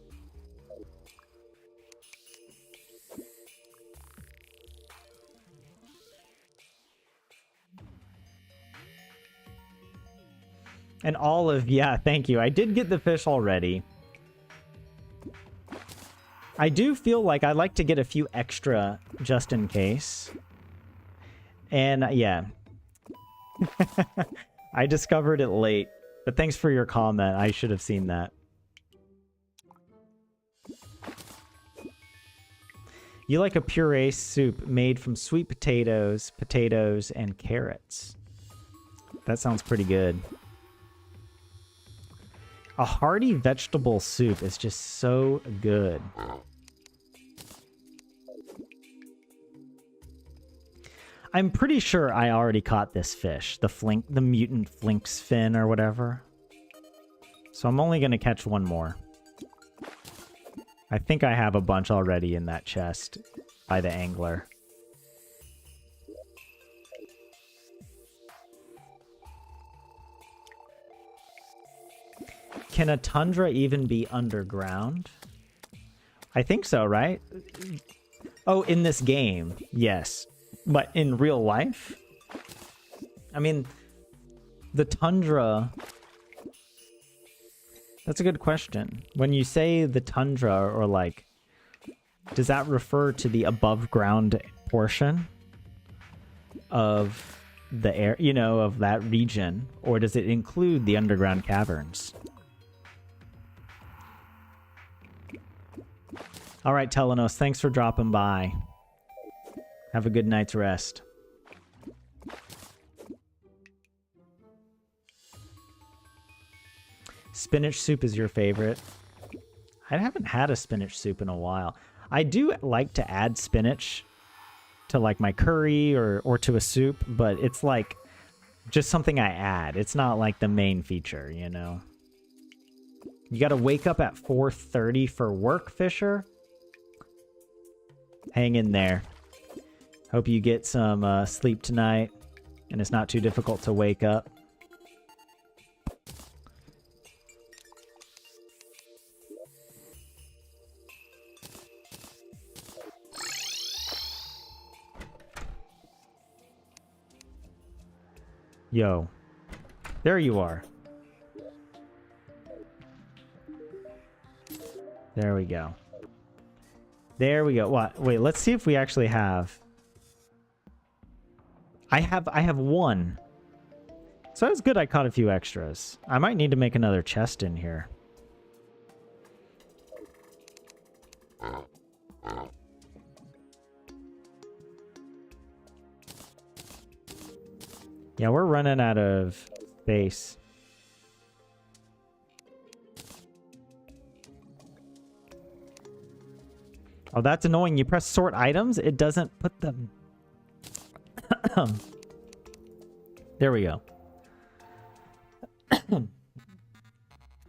An olive, yeah, thank you. I did get the fish already. I do feel like I like to get a few extra just in case. And yeah. I discovered it late. But thanks for your comment. I should have seen that. You like a puree soup made from sweet potatoes, and carrots. That sounds pretty good. A hearty vegetable soup is just so good. I'm pretty sure I already caught this fish, the mutant flinx fin or whatever. So I'm only going to catch one more. I think I have a bunch already in that chest by the angler. Can a tundra even be underground? I think so, right? Oh, in this game, yes. But in real life? I mean, the tundra... That's a good question. When you say the tundra, or like... Does that refer to the above ground portion of the air, you know, of that region? Or does it include the underground caverns? All right, Telenos, thanks for dropping by. Have a good night's rest. Spinach soup is your favorite. I haven't had a spinach soup in a while. I do like to add spinach to like my curry or to a soup, but it's like just something I add. It's not like the main feature, you know? You gotta wake up at 4:30 for work, Fisher? Hang in there. Hope you get some sleep tonight, and it's not too difficult to wake up. Yo. There you are. There we go. There we go. What? Wait, let's see if we actually have... I have one. So it's good I caught a few extras. I might need to make another chest in here. Yeah, we're running out of space. Oh, that's annoying. You press sort items, it doesn't put them... There we go.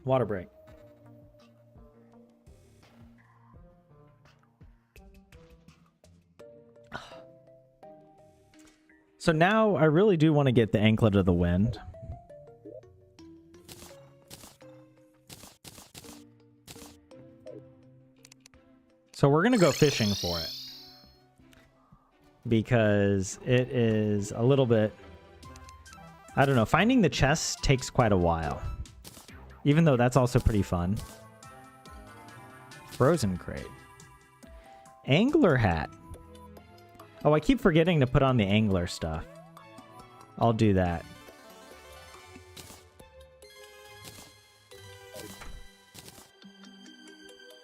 Water break. So now I really do want to get the anklet of the wind. So we're going to go fishing for it. Because it is a little bit... I don't know. Finding the chest takes quite a while. Even though that's also pretty fun. Frozen crate. Angler hat. Oh, I keep forgetting to put on the angler stuff. I'll do that.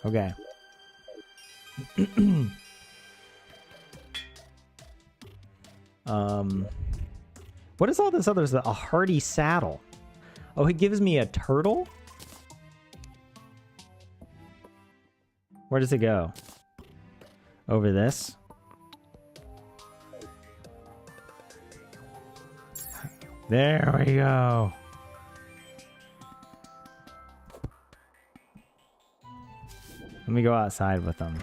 Okay. What is all this other stuff? A hardy saddle. Oh, he gives me a turtle? Where does it go? Over this? There we go. Let me go outside with them.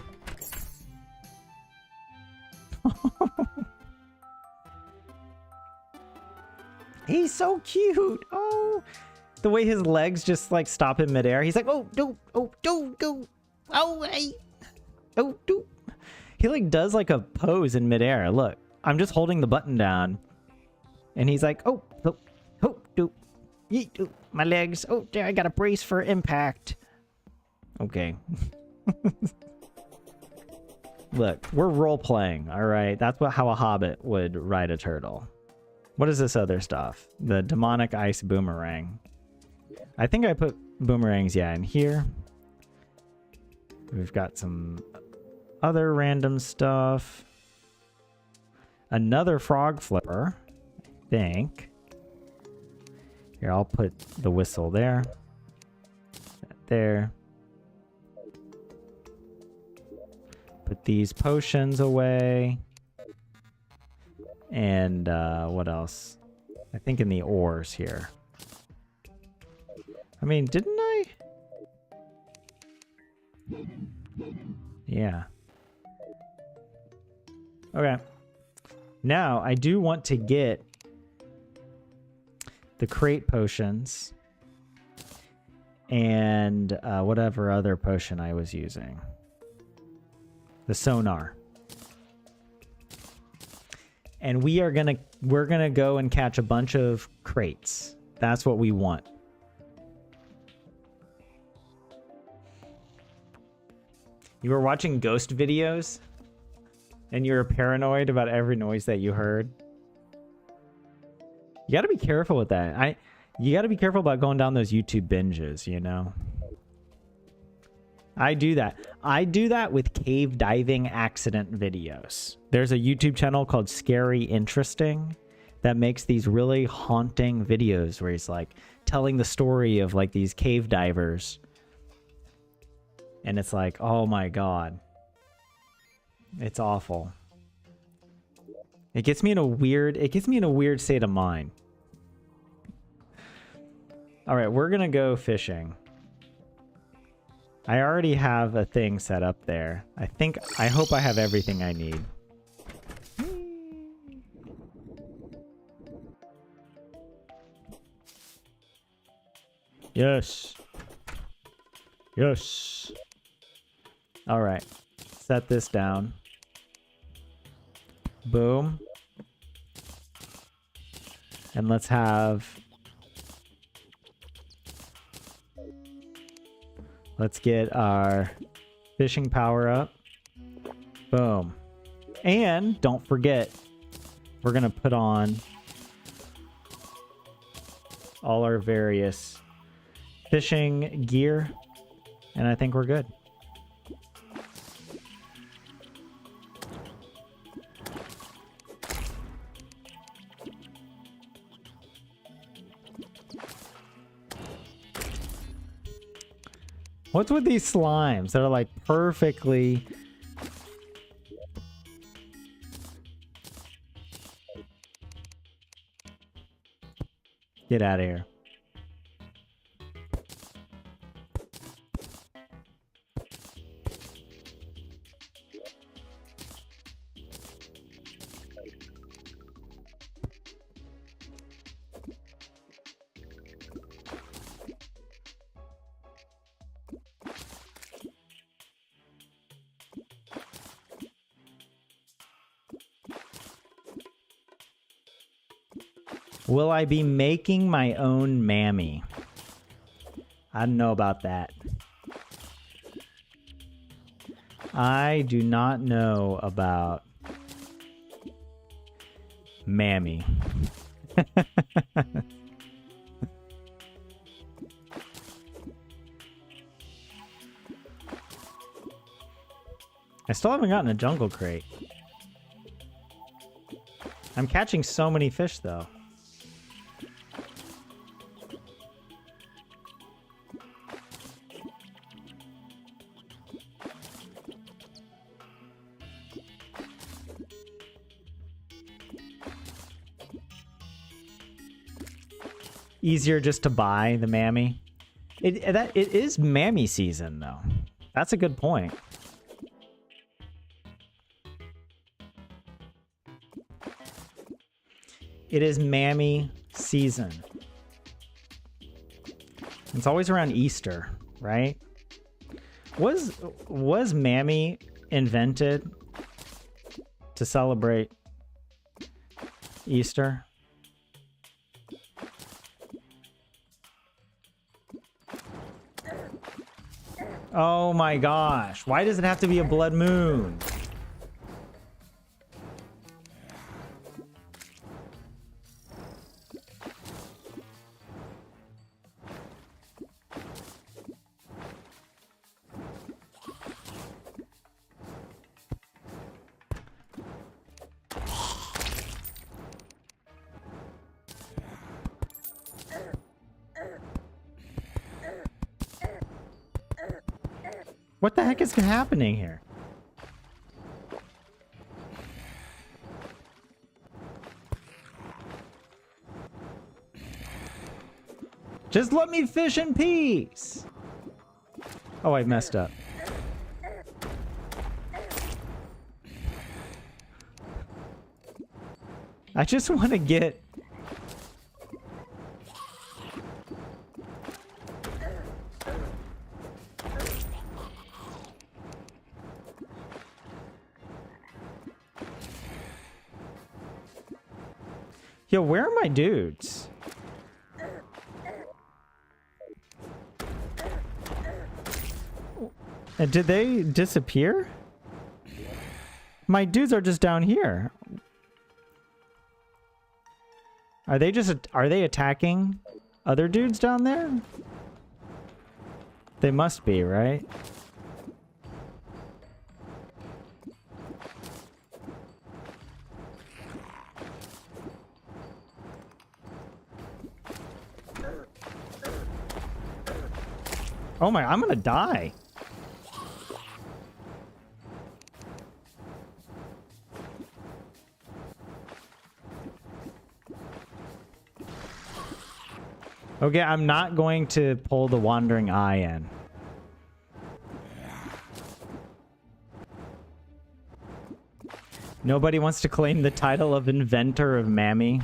He's so cute. Oh, the way his legs just like stop in midair. He's like, oh, don't, oh, don't go. Oh, hey. Oh, do. He like does like a pose in midair. Look, I'm just holding the button down. And he's like, oh, oh, oh, do. Yeet, oh, my legs. Oh, there, I got a brace for impact. Okay. Look, we're role playing, all right? That's how a hobbit would ride a turtle. What is this other stuff? The demonic ice boomerang. I think I put boomerangs, yeah, in here. We've got some other random stuff. Another frog flipper, I think. Here, I'll put the whistle there. There. Put these potions away. And what else? I think in the ores here. I mean, didn't I? Yeah. Okay. Now, I do want to get the crate potions and whatever other potion I was using. The sonar. And we're gonna go and catch a bunch of crates. That's what we want. You were watching ghost videos and you were paranoid about every noise that you heard. You got to be careful with that. You got to be careful about going down those YouTube binges, you know. I do that. I do that with cave diving accident videos. There's a YouTube channel called Scary Interesting that makes these really haunting videos where he's like telling the story of like these cave divers. And it's like, oh my God. It's awful. It gets me in a weird state of mind. All right, we're going to go fishing. I already have a thing set up there. I hope I have everything I need. Yes. Yes. All right. Set this down. Boom. And let's get our fishing power up. Boom. And don't forget, we're going to put on all our various fishing gear. And I think we're good. What's with these slimes that are like perfectly... Get out of here. Will I be making my own mammy? I don't know about that. I do not know about mammy. I still haven't gotten a jungle crate. I'm catching so many fish, though. Easier just to buy the mammy. It is mammy season, though. That's a good point. It is mammy season. It's always around Easter, right? Was mammy invented to celebrate Easter? Oh my gosh. Why does it have to be a blood moon? What the heck is happening here? Just let me fish in peace. Oh, I messed up. I just want to get... Yo, where are my dudes? And did they disappear? My dudes are just down here. Are they attacking other dudes down there? They must be, right? Oh my, I'm gonna die. Okay, I'm not going to pull the wandering eye in. Nobody wants to claim the title of inventor of Mammy.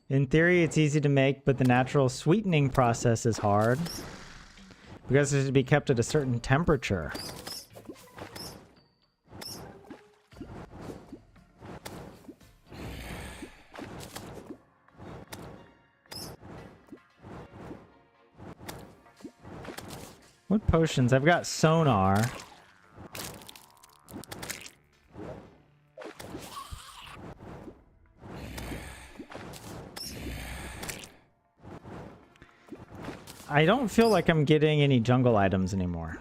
In theory, it's easy to make, but the natural sweetening process is hard because it has to be kept at a certain temperature. What potions? I've got sonar. I don't feel like I'm getting any jungle items anymore.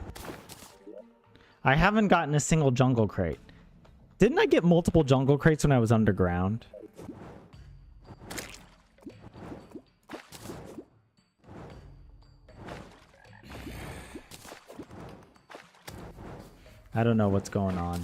I haven't gotten a single jungle crate. Didn't I get multiple jungle crates when I was underground? I don't know what's going on.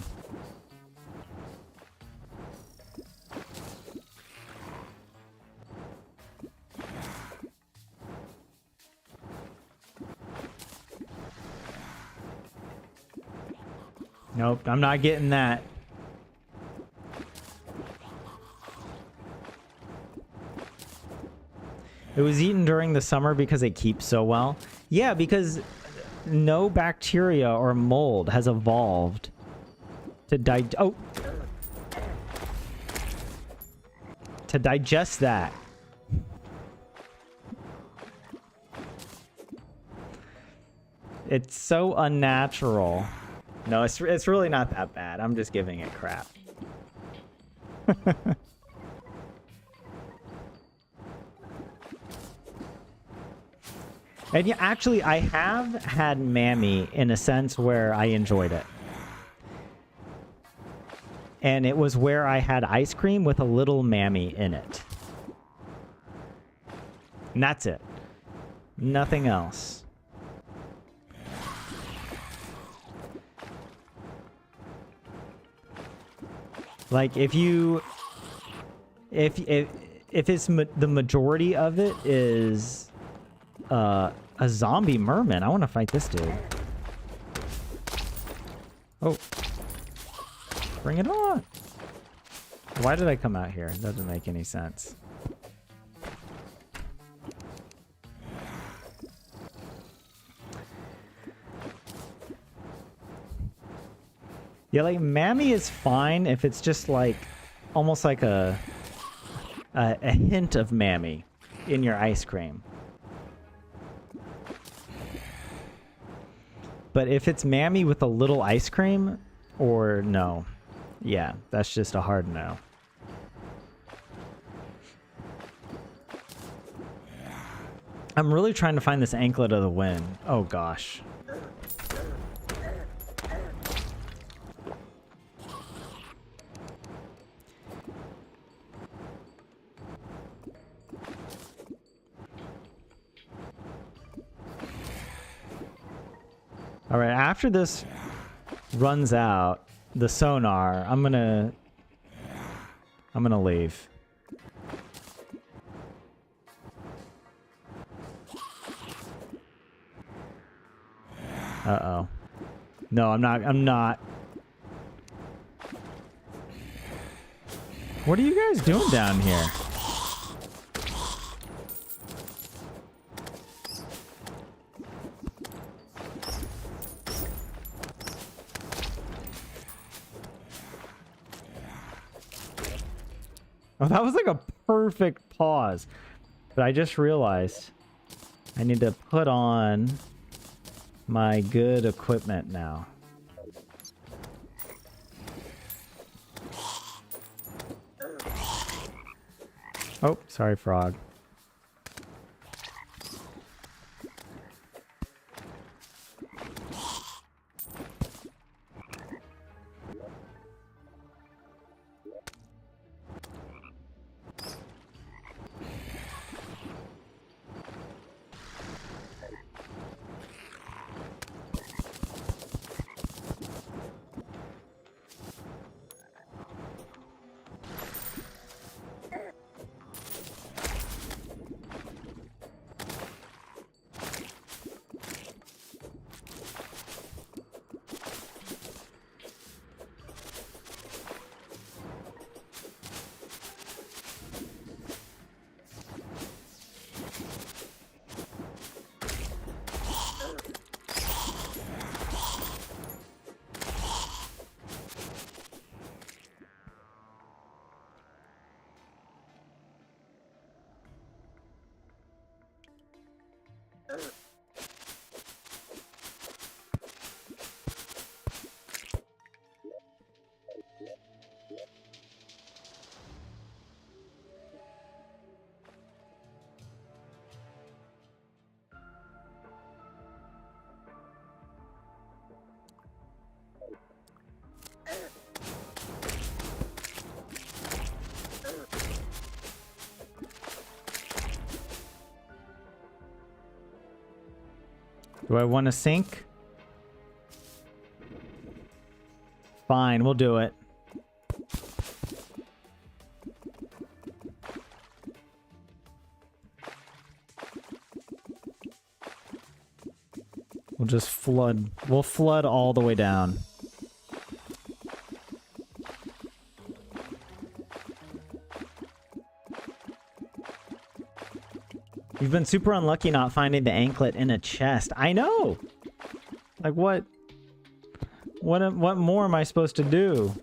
Nope, I'm not getting that. It was eaten during the summer because it keeps so well. Yeah, because no bacteria or mold has evolved to to digest that. It's so unnatural. No, it's really not that bad. I'm just giving it crap. And yeah, actually, I have had Mammy in a sense where I enjoyed it. And it was where I had ice cream with a little Mammy in it. And that's it. Nothing else. Like if it's the majority of it is a zombie merman, I want to fight this dude. Oh, bring it on! Why did I come out here? It doesn't make any sense. Yeah, like Mammy is fine if it's just like almost like a hint of Mammy in your ice cream. But if it's Mammy with a little ice cream, or no, yeah, that's just a hard no. I'm really trying to find this anklet of the wind. Oh gosh. All right, after this runs out, the sonar, I'm gonna leave. Uh-oh. No, I'm not. What are you guys doing down here? Oh, that was like a perfect pause. But I just realized I need to put on my good equipment now. Oh, sorry, frog. Do I want to sink? Fine, we'll do it. We'll just flood. We'll flood all the way down. You've been super unlucky not finding the anklet in a chest. I know! Like, what more am I supposed to do?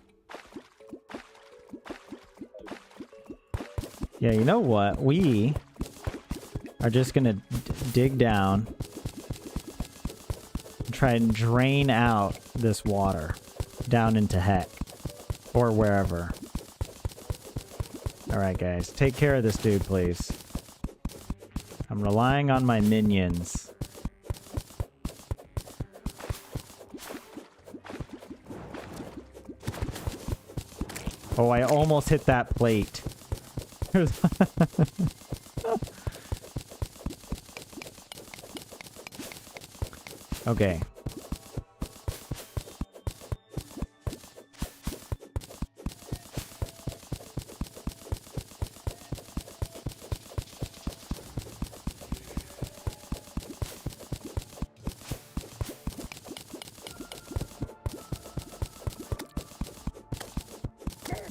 Yeah, you know what? We are just gonna dig down. try and drain out this water down into heck. Or wherever. Alright, guys. Take care of this dude, please. I'm relying on my minions. Oh, I almost hit that plate. Okay.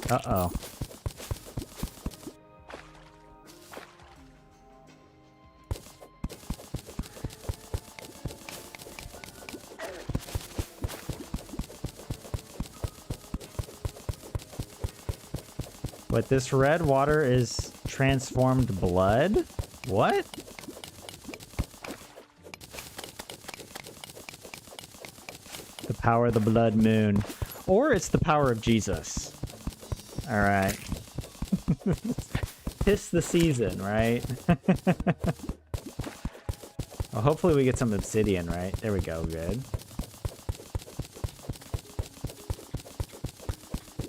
Uh-oh. What, this red water is transformed blood? What? The power of the blood moon. Or it's the power of Jesus. Alright. Tis the season, right? Well, hopefully we get some obsidian, right? There we go, good.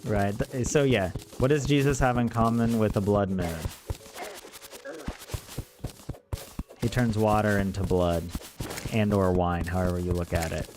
Right, so yeah. What does Jesus have in common with the blood moon? He turns water into blood. And or wine, however you look at it.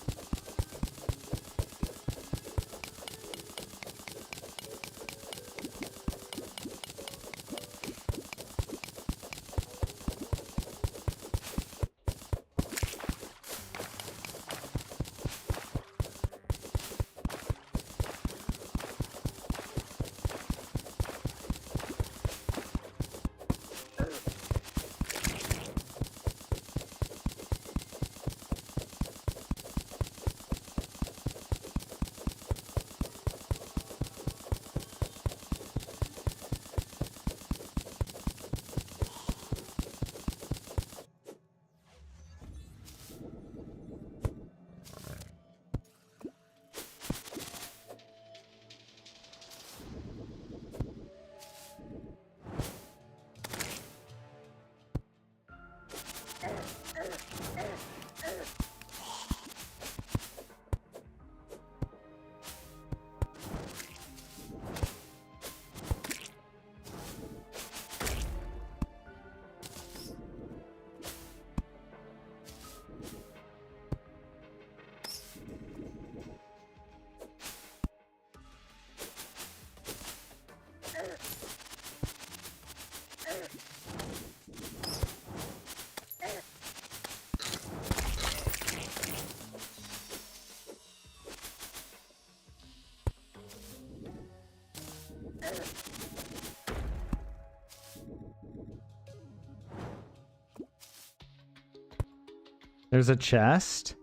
There's a chest.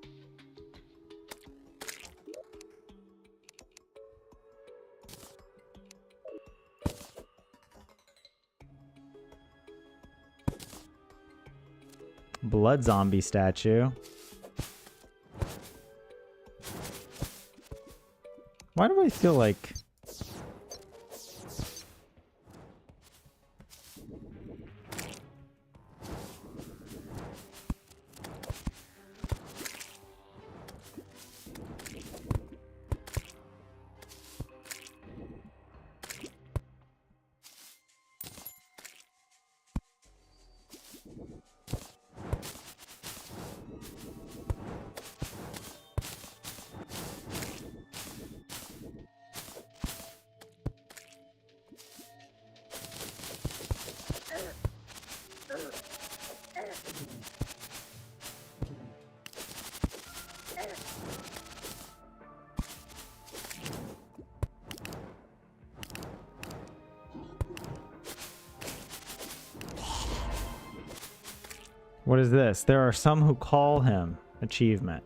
Blood zombie statue. Why do I feel like... What is this? There are some who call him. Achievement.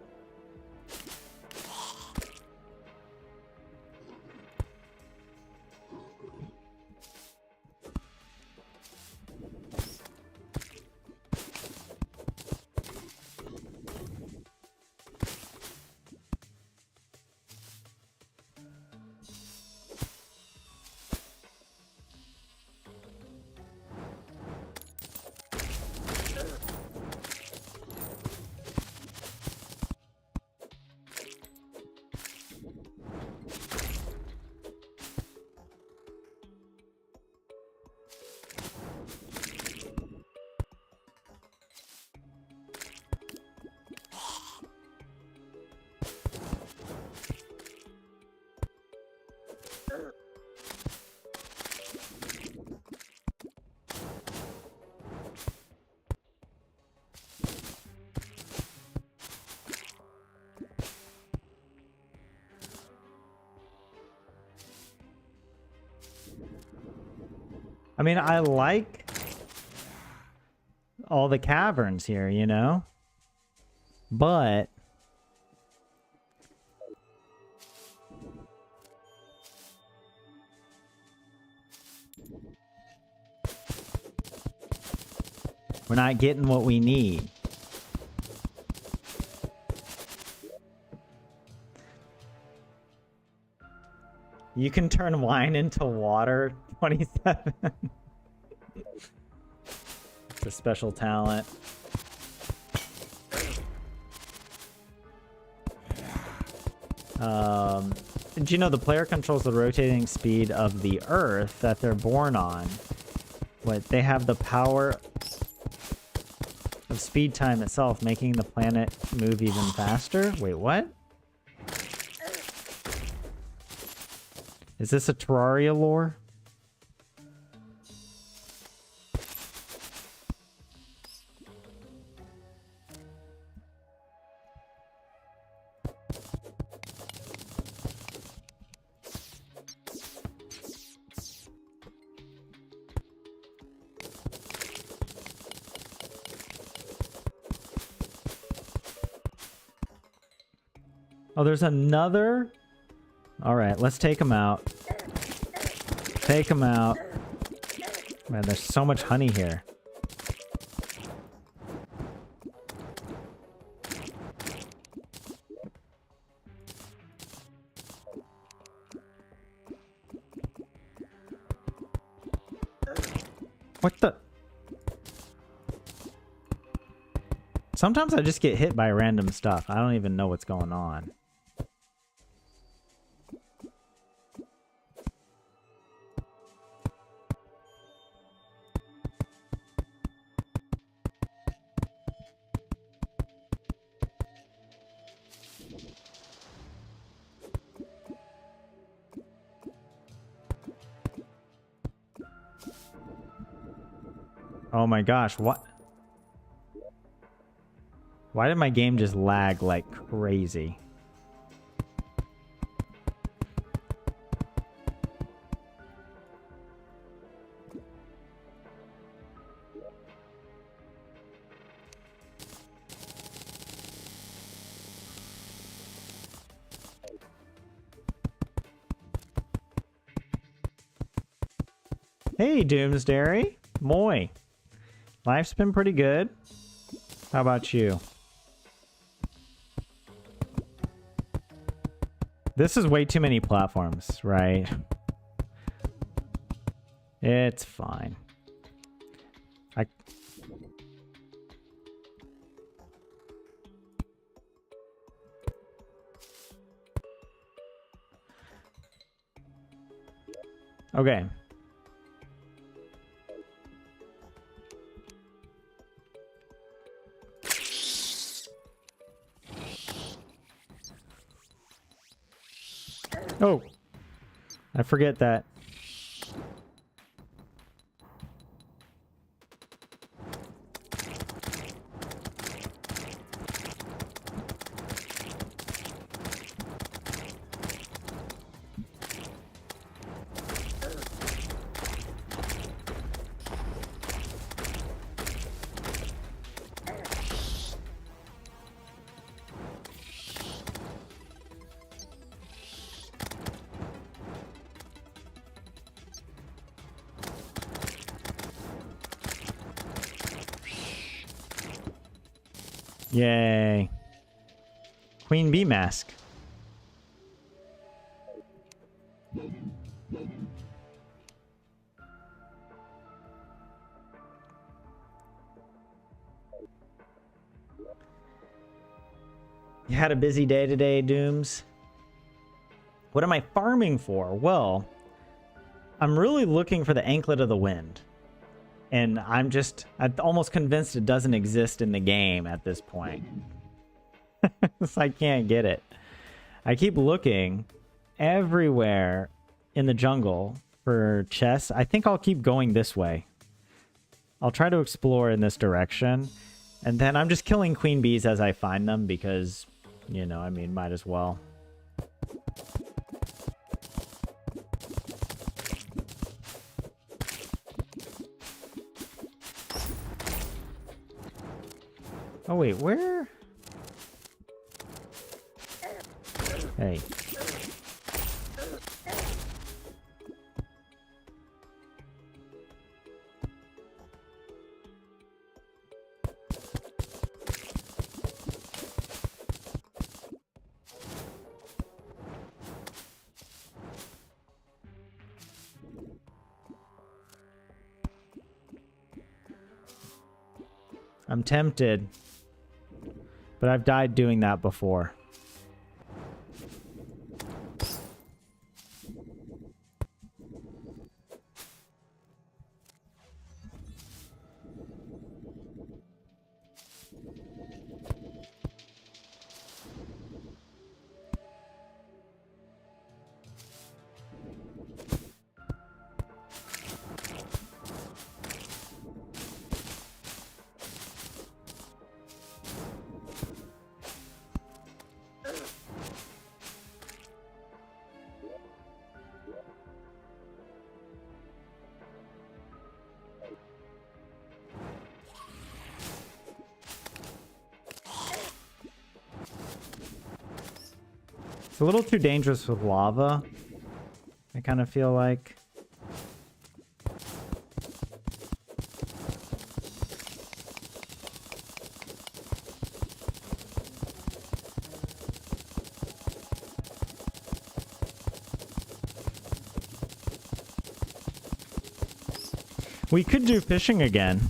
I mean, I like all the caverns here, you know? But we're not getting what we need. You can turn wine into water. 27. It's a special talent. Did you know the player controls the rotating speed of the Earth that they're born on? What, they have the power of speed time itself, making the planet move even faster? Wait, what? Is this a Terraria lore? Oh, there's another? All right, let's take him out. Take him out. Man, there's so much honey here. What the? Sometimes I just get hit by random stuff. I don't even know what's going on. Oh my gosh, what? Why did my game just lag like crazy? Hey, Doomsday. Moi. Life's been pretty good. How about you? This is way too many platforms, right? It's fine. Okay. Oh, I forget that. Yay. Queen Bee mask. You had a busy day today, Dooms. What am I farming for? Well, I'm really looking for the Anklet of the Wind. And I'm almost convinced it doesn't exist in the game at this point. I can't get it. I keep looking everywhere, in the jungle for chests, I think I'll keep going this way. I'll try to explore in this direction. And then I'm just killing queen bees as I find them because, you know, I mean, might as well. Oh, wait, where? Hey. I'm tempted, but I've died doing that before. It's a little too dangerous with lava, I kind of feel like. We could do fishing again.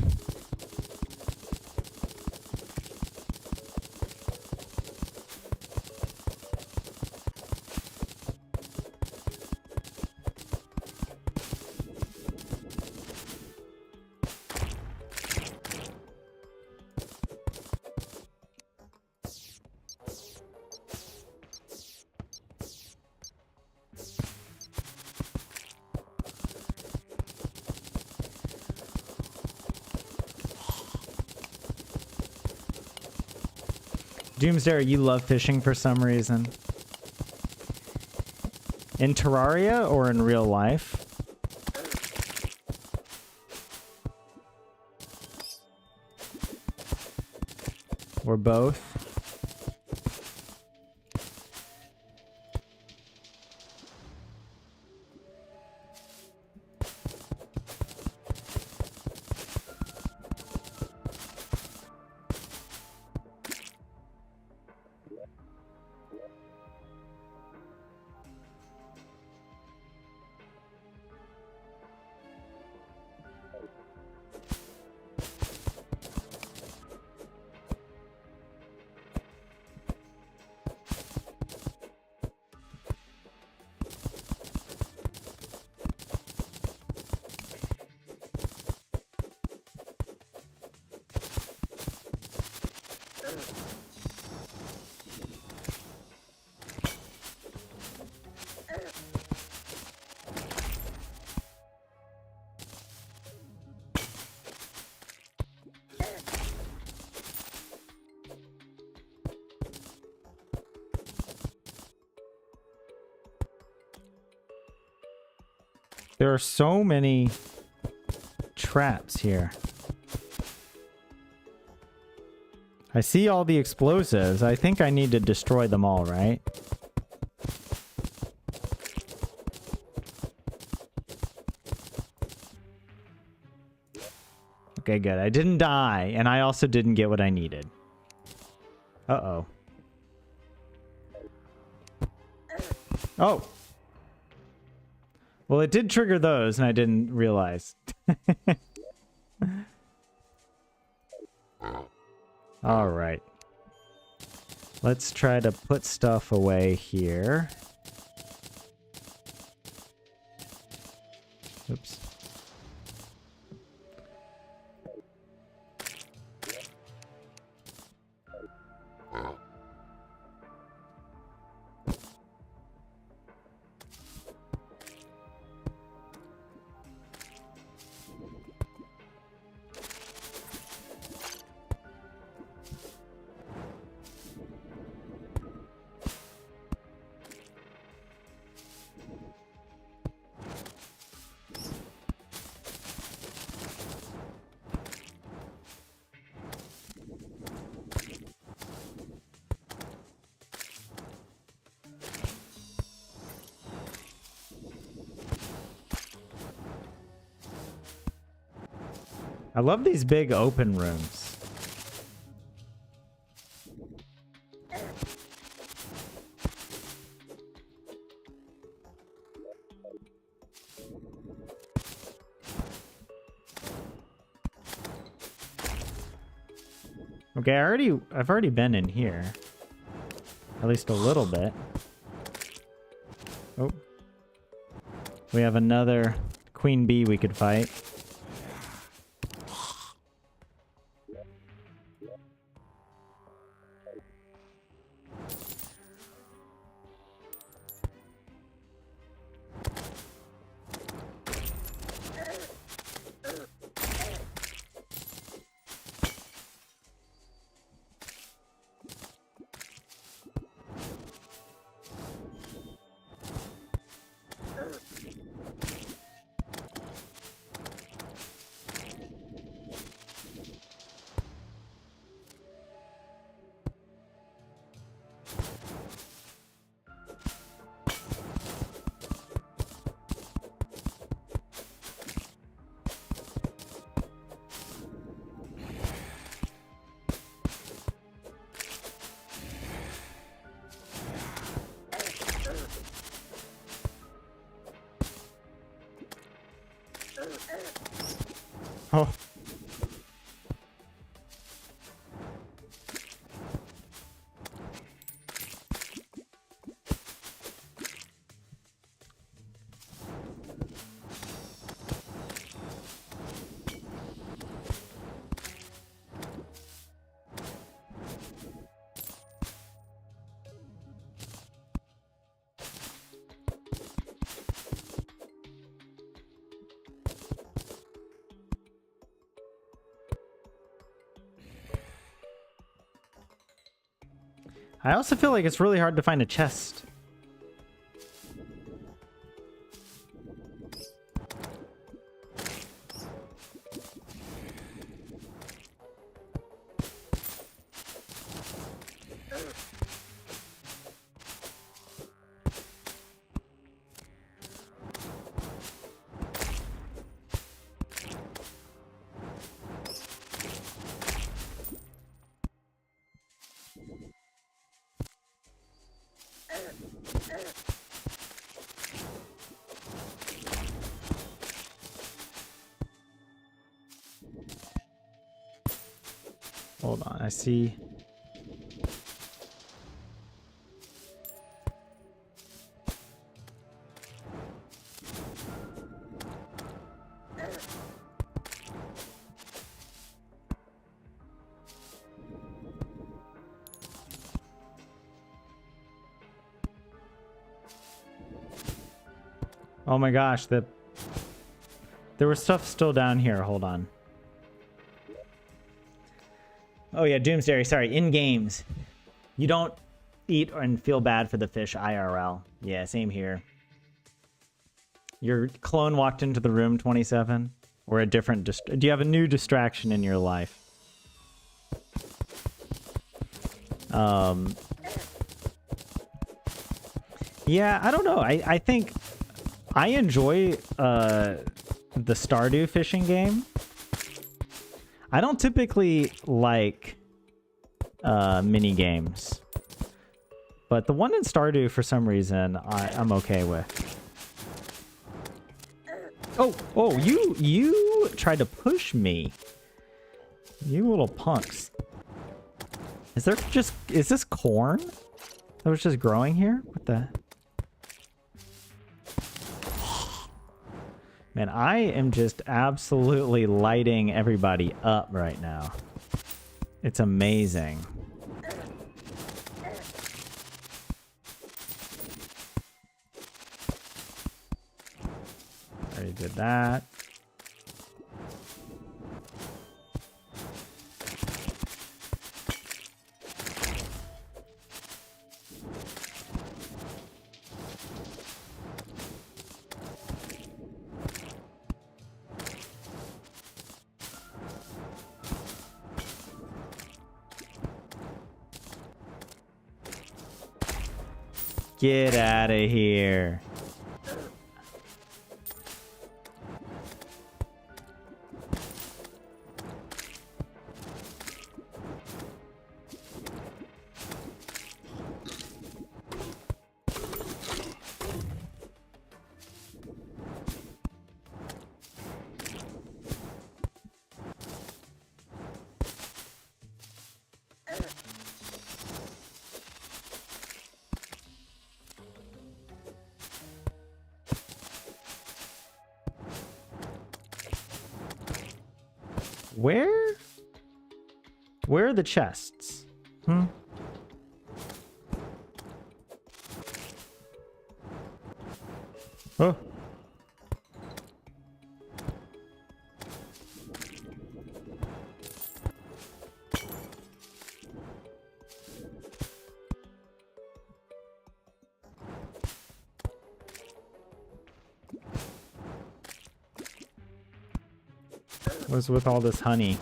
Doomsday, you love fishing for some reason. In Terraria or in real life? Or both? There are so many traps here. I see all the explosives. I think I need to destroy them all, right? Okay, good. I didn't die, and I also didn't get what I needed. Uh-oh. Oh! Well, it did trigger those, and I didn't realize. All right. Let's try to put stuff away here. Oops. I love these big open rooms. Okay, I've already been in here. At least a little bit. Oh. We have another queen bee we could fight. Oh. I also feel like it's really hard to find a chest. Hold on, I see. Oh my gosh, there was stuff still down here. Hold on. Oh yeah, Doomsday. Sorry, in games, you don't eat and feel bad for the fish IRL. Yeah, same here. Your clone walked into the room, 27, or a different. Do you have a new distraction in your life? Yeah, I don't know. I think I enjoy the Stardew fishing game. I don't typically like mini games, but the one in Stardew for some reason I'm okay with. Oh, you tried to push me, you little punks. Is this corn that was just growing here? What the? Man, I am just absolutely lighting everybody up right now. It's amazing. Already did that. Get out of here. Where are the chests? Hmm. Oh. What's with all this honey?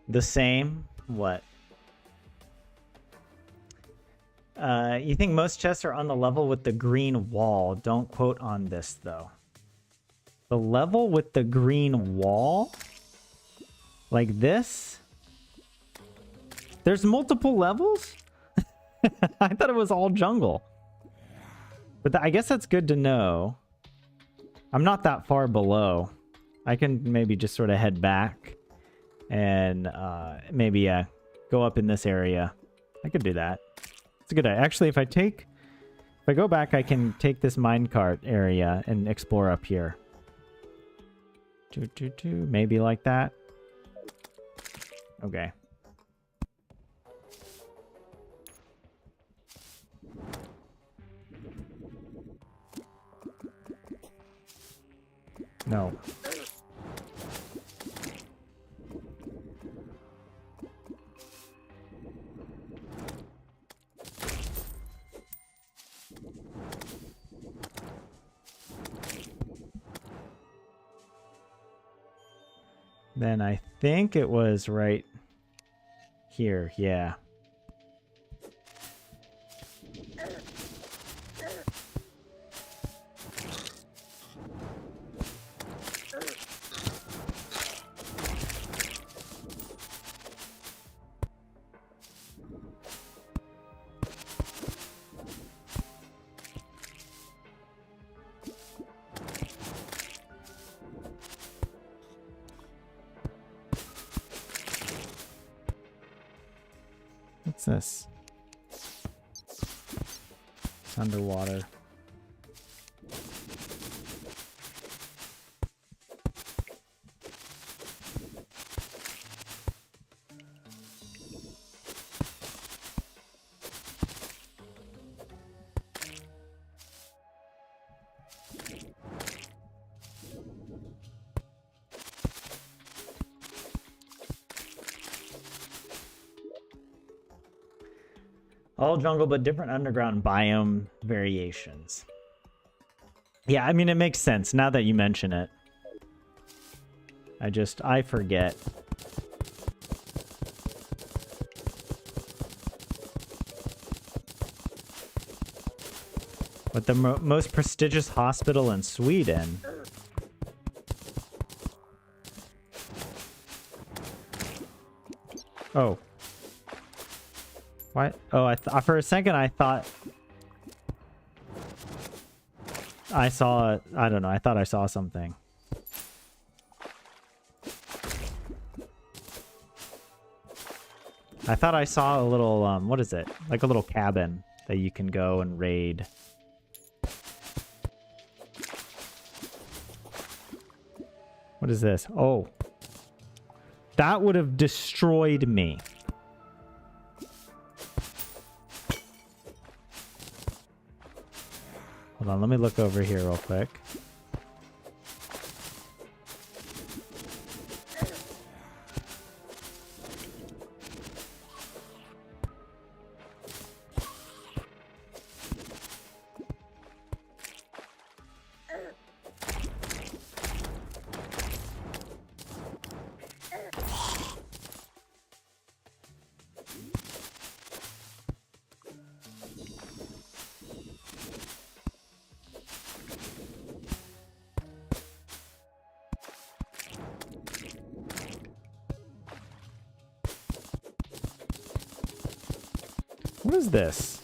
The same? What? You think most chests are on the level with the green wall. Don't quote on this, though. The level with the green wall? Like this? There's multiple levels? I thought it was all jungle. But I guess that's good to know. I'm not that far below. I can maybe just sort of head back and maybe go up in this area. I could do that. It's a good idea. Actually, if I go back, I can take this minecart area and explore up here. Maybe like that. Okay. No. Then I think it was right here, yeah. What's this? It's underwater. All jungle, but different underground biome variations. Yeah, I mean, it makes sense now that you mention it. I forget. But the most prestigious hospital in Sweden. Oh. What? Oh, for a second I thought I saw, I don't know, I thought I saw something. I thought I saw a little, what is it? Like a little cabin that you can go and raid. What is this? Oh. That would have destroyed me. Hold on, let me look over here real quick. What is this?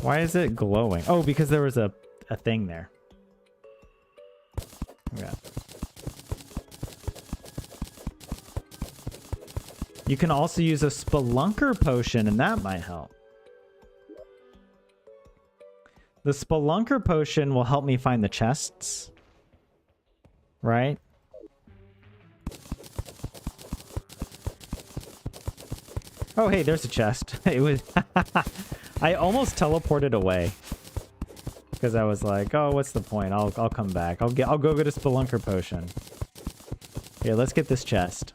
Why is it glowing? Oh, because there was a thing there. Yeah. You can also use a spelunker potion, and that might help. The spelunker potion will help me find the chests. Right? Oh, hey, there's a chest. It was... I almost teleported away. Because I was like, oh, what's the point? I'll come back. I'll go get a spelunker potion. Here, let's get this chest.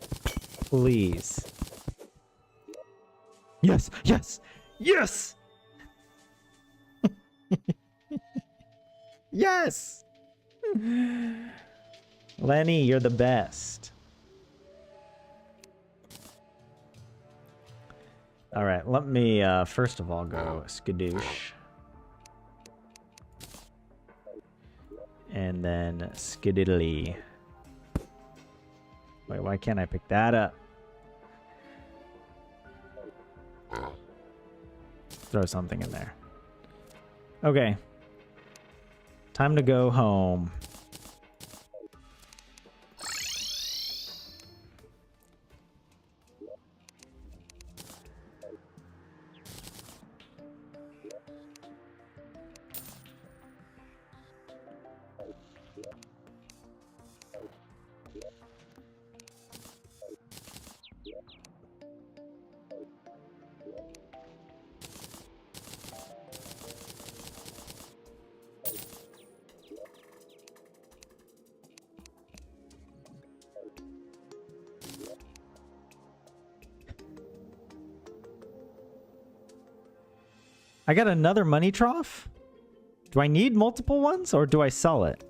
Please. Yes! Yes! Yes! Yes! Lenny, you're the best. All right, let me first of all go skadoosh. And then skididdly. Wait, why can't I pick that up? Throw something in there. Okay. Time to go home. I got another money trough? Do I need multiple ones or do I sell it?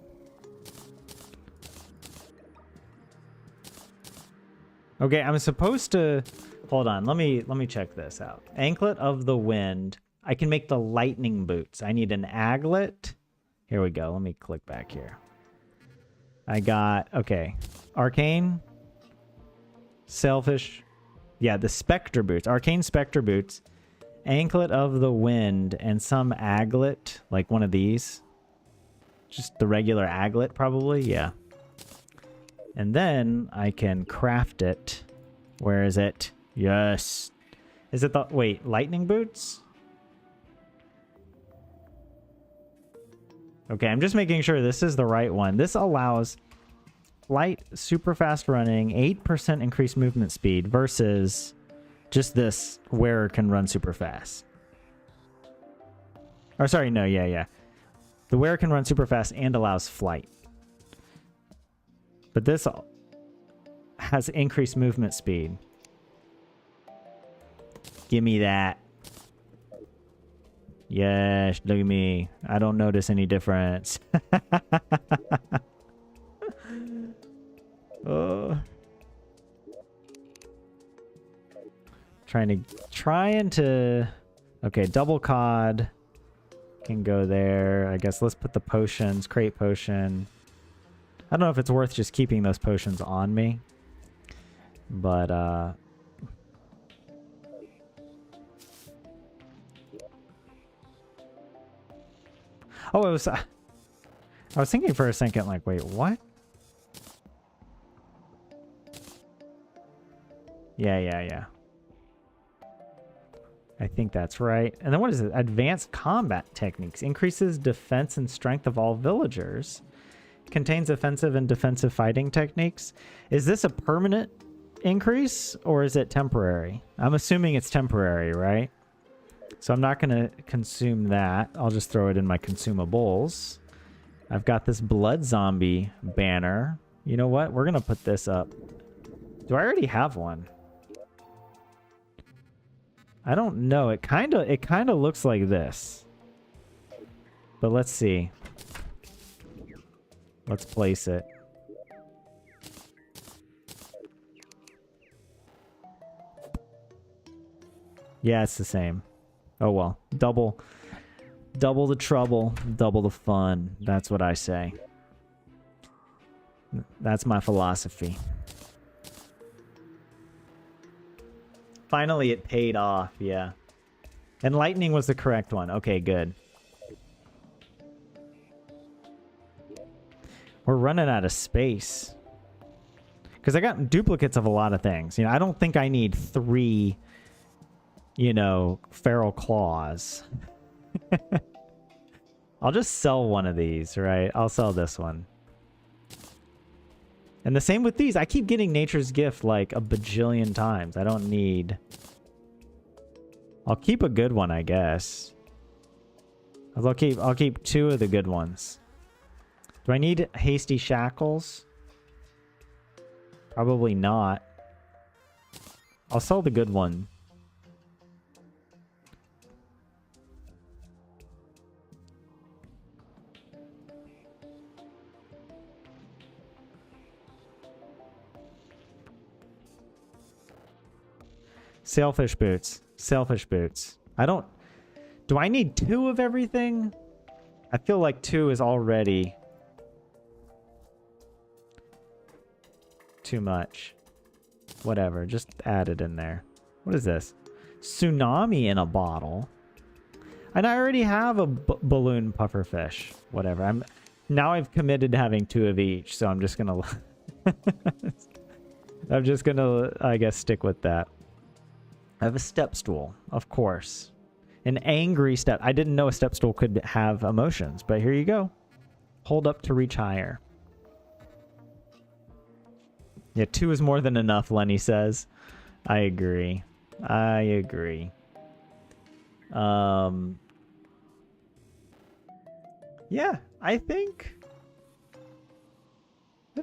Okay, I'm supposed to... Hold on, let me check this out. Anklet of the Wind. I can make the lightning boots. I need an aglet. Here we go. Let me click back here. I got... Okay. Arcane. Sailfish. Yeah, the Spectre boots. Arcane Spectre boots. Anklet of the Wind and some aglet, like one of these. Just the regular aglet, probably. Yeah. And then I can craft it. Where is it? Yes. Is it the... Wait, lightning boots? Okay, I'm just making sure this is the right one. This allows light, super fast running, 8% increased movement speed versus... Just this wearer can run super fast. Or sorry, no, yeah. The wearer can run super fast and allows flight. But this has increased movement speed. Give me that. Yes, look at me. I don't notice any difference. Oh. Trying to okay, double cod can go there. I guess let's put the potions, crate potion. I don't know if it's worth just keeping those potions on me. But oh, I was thinking for a second like, wait, what? Yeah. I think that's right. And then what is it? Advanced combat techniques. Increases defense and strength of all villagers. Contains offensive and defensive fighting techniques. Is this a permanent increase or is it temporary? I'm assuming it's temporary, right? So I'm not going to consume that. I'll just throw it in my consumables. I've got this blood zombie banner. You know what? We're going to put this up. Do I already have one? I don't know. It kind of looks like this. But let's see. Let's place it. Yeah, it's the same. Oh well. Double the trouble, double the fun. That's what I say. That's my philosophy. Finally, it paid off. Yeah. And lightning was the correct one. Okay, good. We're running out of space. Because I got duplicates of a lot of things. You know, I don't think I need 3, you know, feral claws. I'll just sell one of these, right? I'll sell this one. And the same with these. I keep getting Nature's Gift like a bajillion times. I don't need... I'll keep a good one, I guess. I'll keep 2 of the good ones. Do I need Hasty Shackles? Probably not. I'll sell the good one. Sailfish boots. Sailfish boots. I don't... Do I need 2 of everything? I feel like 2 is already... too much. Whatever. Just add it in there. What is this? Tsunami in a bottle. And I already have a balloon pufferfish. Whatever. Now I've committed to having 2 of each, so I'm just gonna... I'm just gonna, I guess, stick with that. I have a step stool, of course. An angry step. I didn't know a step stool could have emotions, but here you go. Hold up to reach higher. Yeah, 2 is more than enough, Lenny says. I agree. I agree. Yeah, I think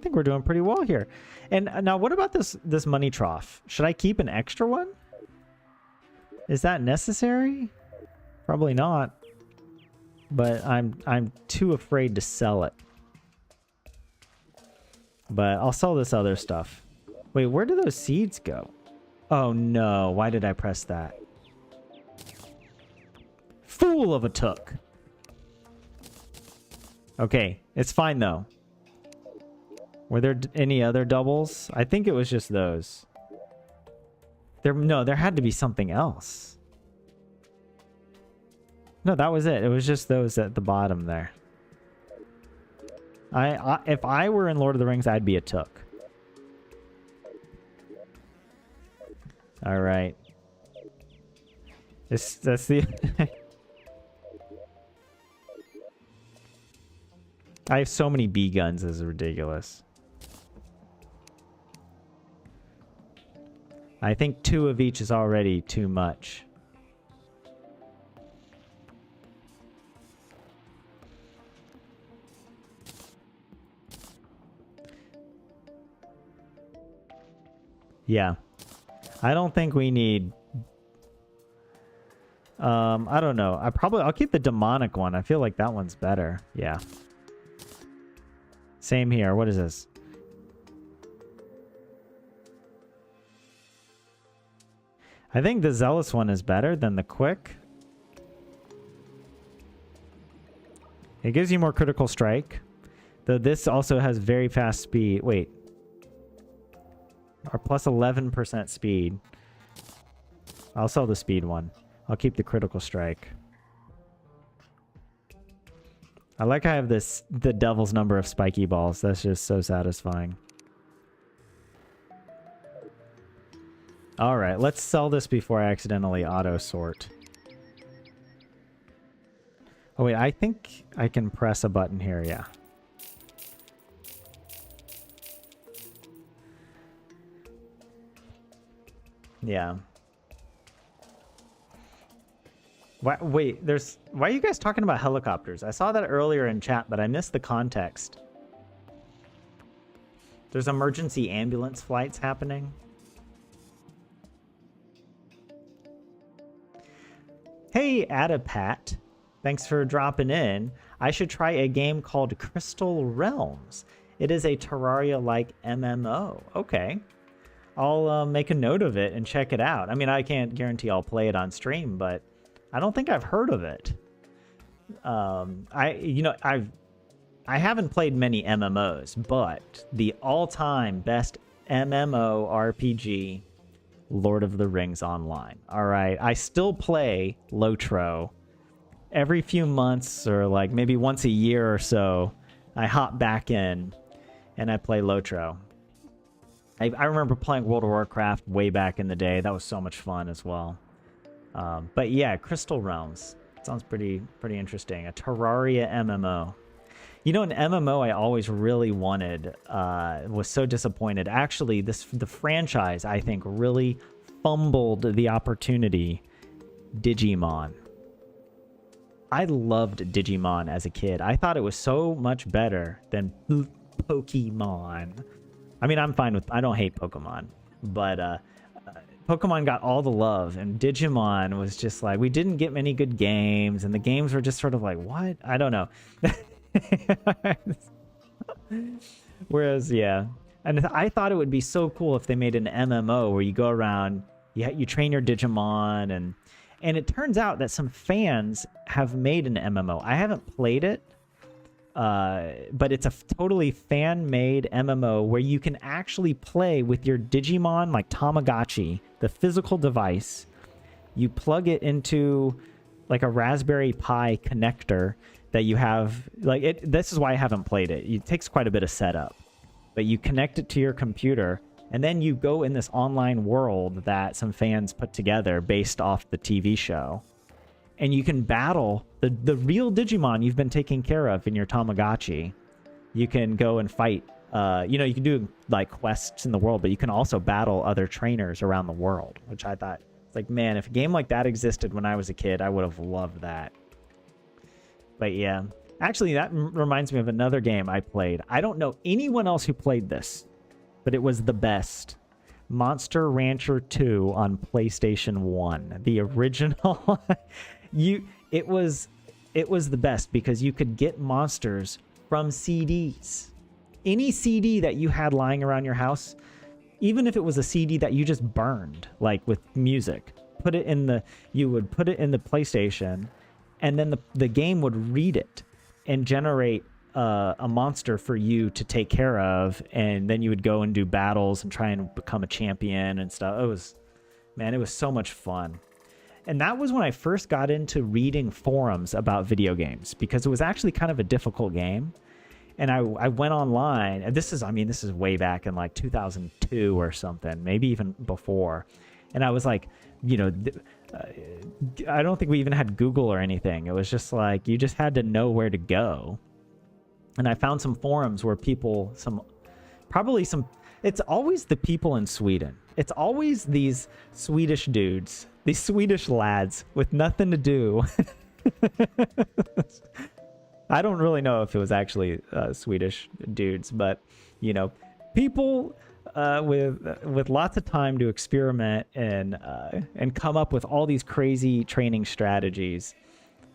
we're doing pretty well here. And now what about this money trough? Should I keep an extra one? Is that necessary? Probably not. But I'm too afraid to sell it. But I'll sell this other stuff. Wait, where do those seeds go? Oh no, why did I press that? Fool of a took. Okay, it's fine though. Were there any other doubles? I think it was just those. There had to be something else. No, that was it. It was just those at the bottom there. If I were in Lord of the Rings, I'd be a took. All right. That's the... I have so many bee guns, this is ridiculous. I think 2 of each is already too much. Yeah. I don't think we need... I don't know. I'll keep the demonic one. I feel like that one's better. Yeah. Same here. What is this? I think the zealous one is better than the quick. It gives you more critical strike. Though this also has very fast speed. Wait. Or plus 11% speed. I'll sell the speed one. I'll keep the critical strike. I like I have the devil's number of spiky balls. That's just so satisfying. Alright, let's sell this before I accidentally auto-sort. Oh wait, I think I can press a button here, yeah. Yeah. Wait, why are you guys talking about helicopters? I saw that earlier in chat, but I missed the context. There's emergency ambulance flights happening. Hey, Adapat. Thanks for dropping in. I should try a game called Crystal Realms. It is a Terraria-like MMO. Okay. I'll make a note of it and check it out. I mean, I can't guarantee I'll play it on stream, but I don't think I've heard of it. I haven't played many MMOs, but the all-time best MMO RPG Lord of the Rings Online. All right, I still play Lotro every few months, or like maybe once a year or so. I hop back in and I play Lotro. I remember playing World of Warcraft way back in the day. That was so much fun as well. But yeah, Crystal Realms sounds pretty interesting. A Terraria MMO. You know, an MMO I always really wanted, was so disappointed. Actually, the franchise, I think, really fumbled the opportunity. Digimon. I loved Digimon as a kid. I thought it was so much better than Pokemon. I mean, I'm fine with... I don't hate Pokemon. But Pokemon got all the love, and Digimon was just like... We didn't get many good games, and the games were just sort of like, what? I don't know. Whereas, yeah. And I thought it would be so cool if they made an MMO where you go around, you train your Digimon, and it turns out that some fans have made an MMO. I haven't played it, but it's a totally fan-made MMO where you can actually play with your Digimon, like Tamagotchi, the physical device. You plug it into like a Raspberry Pi connector that you have, like it. This is why I haven't played it. It takes quite a bit of setup, but you connect it to your computer, and then you go in this online world that some fans put together based off the TV show, and you can battle the real Digimon you've been taking care of in your Tamagotchi. You can go and fight. You know, you can do like quests in the world, but you can also battle other trainers around the world, which I thought, like, man, if a game like that existed when I was a kid, I would have loved that. But yeah, actually, that reminds me of another game I played. I don't know anyone else who played this, but it was the best. Monster Rancher 2 on PlayStation 1. The original. It was the best because you could get monsters from CDs. Any CD that you had lying around your house, even if it was a CD that you just burned, like with music, you would put it in the PlayStation, and then the game would read it and generate a monster for you to take care of, and then you would go and do battles and try and become a champion and stuff. It was so much fun. And that was when I first got into reading forums about video games, because it was actually kind of a difficult game. And I went online, and this is way back in like 2002 or something, maybe even before. And I was like, you know, I don't think we even had Google or anything. It was just like, you just had to know where to go. And I found some forums where it's always the people in Sweden. It's always these Swedish dudes, these Swedish lads with nothing to do. I don't really know if it was actually Swedish dudes, but, you know, people with lots of time to experiment and come up with all these crazy training strategies.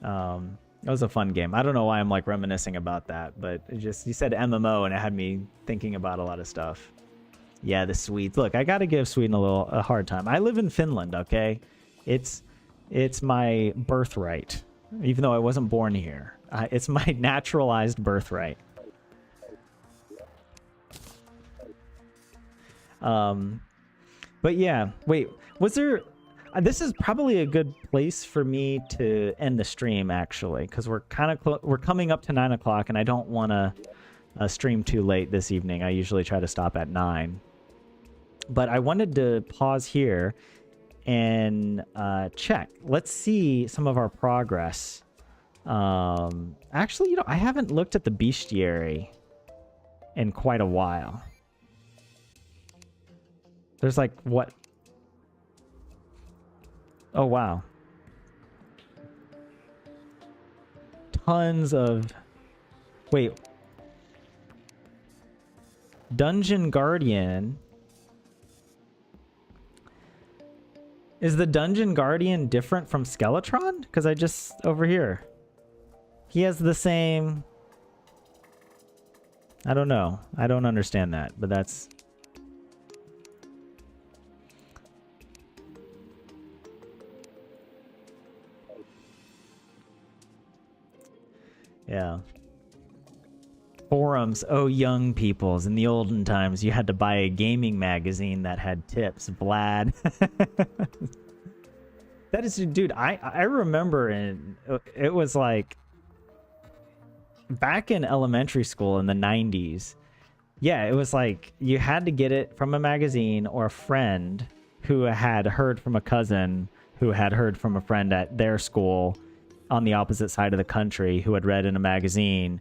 It was a fun game. I don't know why I'm like reminiscing about that, but you said MMO and it had me thinking about a lot of stuff. Yeah, the Swedes. Look, I got to give Sweden a hard time. I live in Finland, okay? It's my birthright, even though I wasn't born here. It's my naturalized birthright. But yeah, wait, was there... this is probably a good place for me to end the stream, actually, because we're we're coming up to 9 o'clock, and I don't want to stream too late this evening. I usually try to stop at 9. But I wanted to pause here and check. Let's see some of our progress. Actually, you know, I haven't looked at the bestiary in quite a while. There's like, what? Oh, wow. Tons of... Wait. Dungeon Guardian. Is the Dungeon Guardian different from Skeletron? Because I just... Over here. He has the same... I don't know. I don't understand that, but that's... Yeah. Forums, oh young peoples, in the olden times you had to buy a gaming magazine that had tips. Vlad. That is, dude, I remember, and it was like back in elementary school in the 90s. Yeah, it was like you had to get it from a magazine or a friend who had heard from a cousin who had heard from a friend at their school on the opposite side of the country who had read in a magazine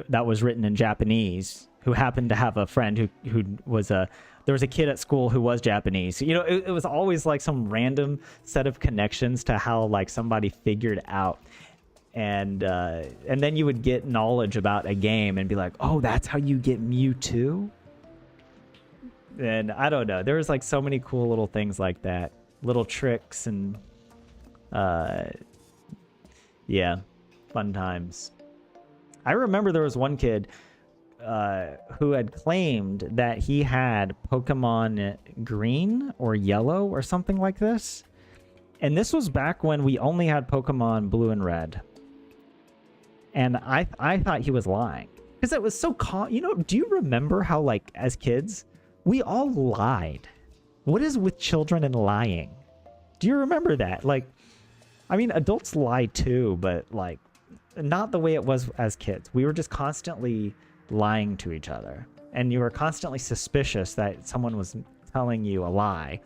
that was written in Japanese, who happened to have a friend who was there was a kid at school who was Japanese. You know, it was always like some random set of connections to how like somebody figured out. And then you would get knowledge about a game and be like, oh, that's how you get Mewtwo? And I don't know. There was like so many cool little things like that. Little tricks and yeah, fun times. I remember there was one kid who had claimed that he had Pokemon Green or Yellow or something like this. And this was back when we only had Pokemon Blue and Red. And I thought he was lying. Because it was so... You know, do you remember how, like, as kids, we all lied? What is with children and lying? Do you remember that? Like, I mean, adults lie too, but, like, not the way it was as kids. We were just constantly lying to each other, and you were constantly suspicious that someone was telling you a lie.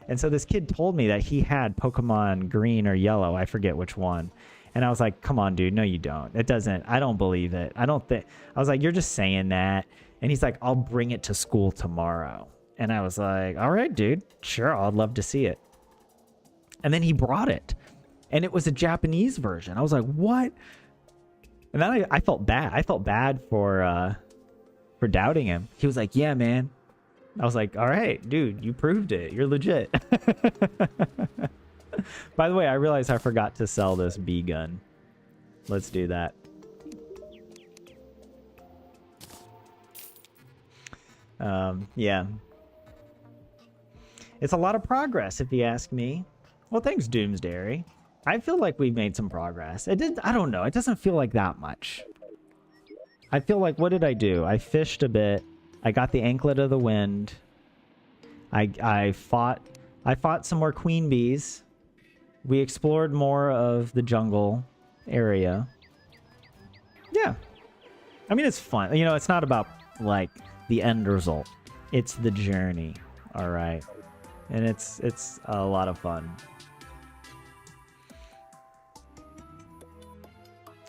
And so this kid told me that he had Pokemon Green or Yellow, I forget which one, and I was like, come on, dude, no you don't. It doesn't. I don't believe it. I was like, you're just saying that. And he's like, I'll bring it to school tomorrow. And I was like, all right, dude, sure, I'd love to see it. And then he brought it, and it was a Japanese version. I was like, what? And then I felt bad. I felt bad for doubting him. He was like, yeah, man. I was like, all right, dude, you proved it. You're legit. By the way, I realized I forgot to sell this bee gun. Let's do that. Yeah. It's a lot of progress, if you ask me. Well, thanks, Doomsdairy. I feel like we've made some progress. I don't know. It doesn't feel like that much. I feel like, what did I do? I fished a bit. I got the Anklet of the Wind. I fought some more queen bees. We explored more of the jungle area. Yeah. I mean, it's fun. You know, it's not about, like, the end result. It's the journey. All right. And it's a lot of fun.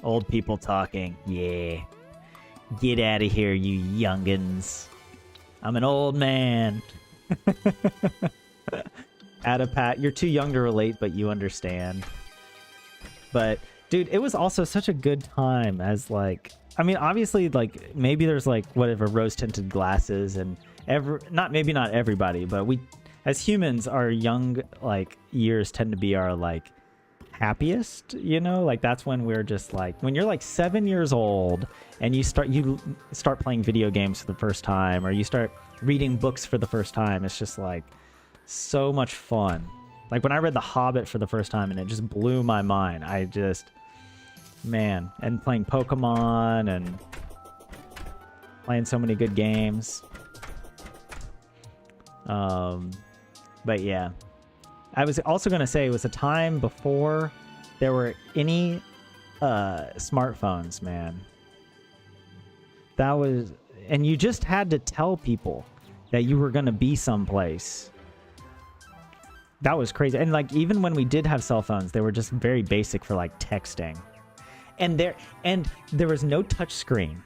Old people talking. Yeah. Get out of here, you youngins. I'm an old man. Adapat, you're too young to relate, but you understand. But, dude, it was also such a good time as, like... I mean, obviously, like, maybe there's, like, whatever, rose-tinted glasses and... Maybe not everybody, but we... As humans, our young, like, years tend to be our, like... happiest, you know, like that's when we're just like, when you're like 7 years old and you start playing video games for the first time, or you start reading books for the first time. It's just like so much fun. Like when I read The Hobbit for the first time, and it just blew my mind. Man, and playing Pokemon and playing so many good games. But yeah, I was also going to say it was a time before there were any smartphones, man. That was... And you just had to tell people that you were going to be someplace. That was crazy. And like, even when we did have cell phones, they were just very basic for like texting. And there was no touch screen.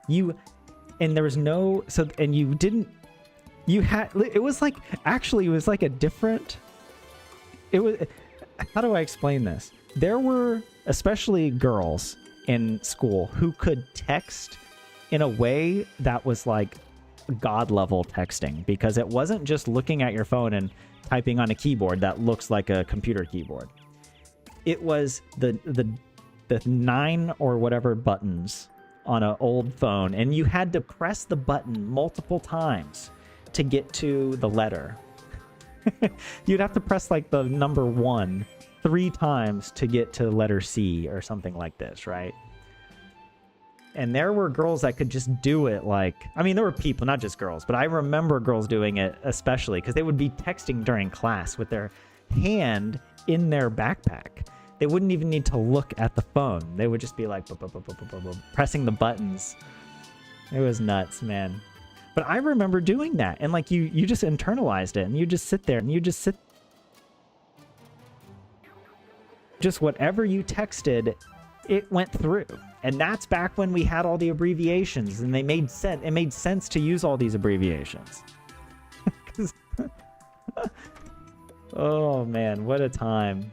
There was no... And you didn't... You had... It was like... Actually, it was like a different... It was... How do I explain this? There were, especially girls in school, who could text in a way that was like god-level texting, because it wasn't just looking at your phone and typing on a keyboard that looks like a computer keyboard. It was the 9 or whatever buttons on an old phone, and you had to press the button multiple times to get to the letter. You'd have to press like the number 1 3 times to get to letter C or something like this, right? And there were girls that could just do it like, I mean, there were people, not just girls, but I remember girls doing it especially because they would be texting during class with their hand in their backpack. They wouldn't even need to look at the phone. They would just be like pressing the buttons. It was nuts, man. But I remember doing that, and like you just internalized it, and you just sit there and you just sit. Just whatever you texted, it went through. And that's back when we had all the abbreviations, and they made sense. It made sense to use all these abbreviations. Oh man, what a time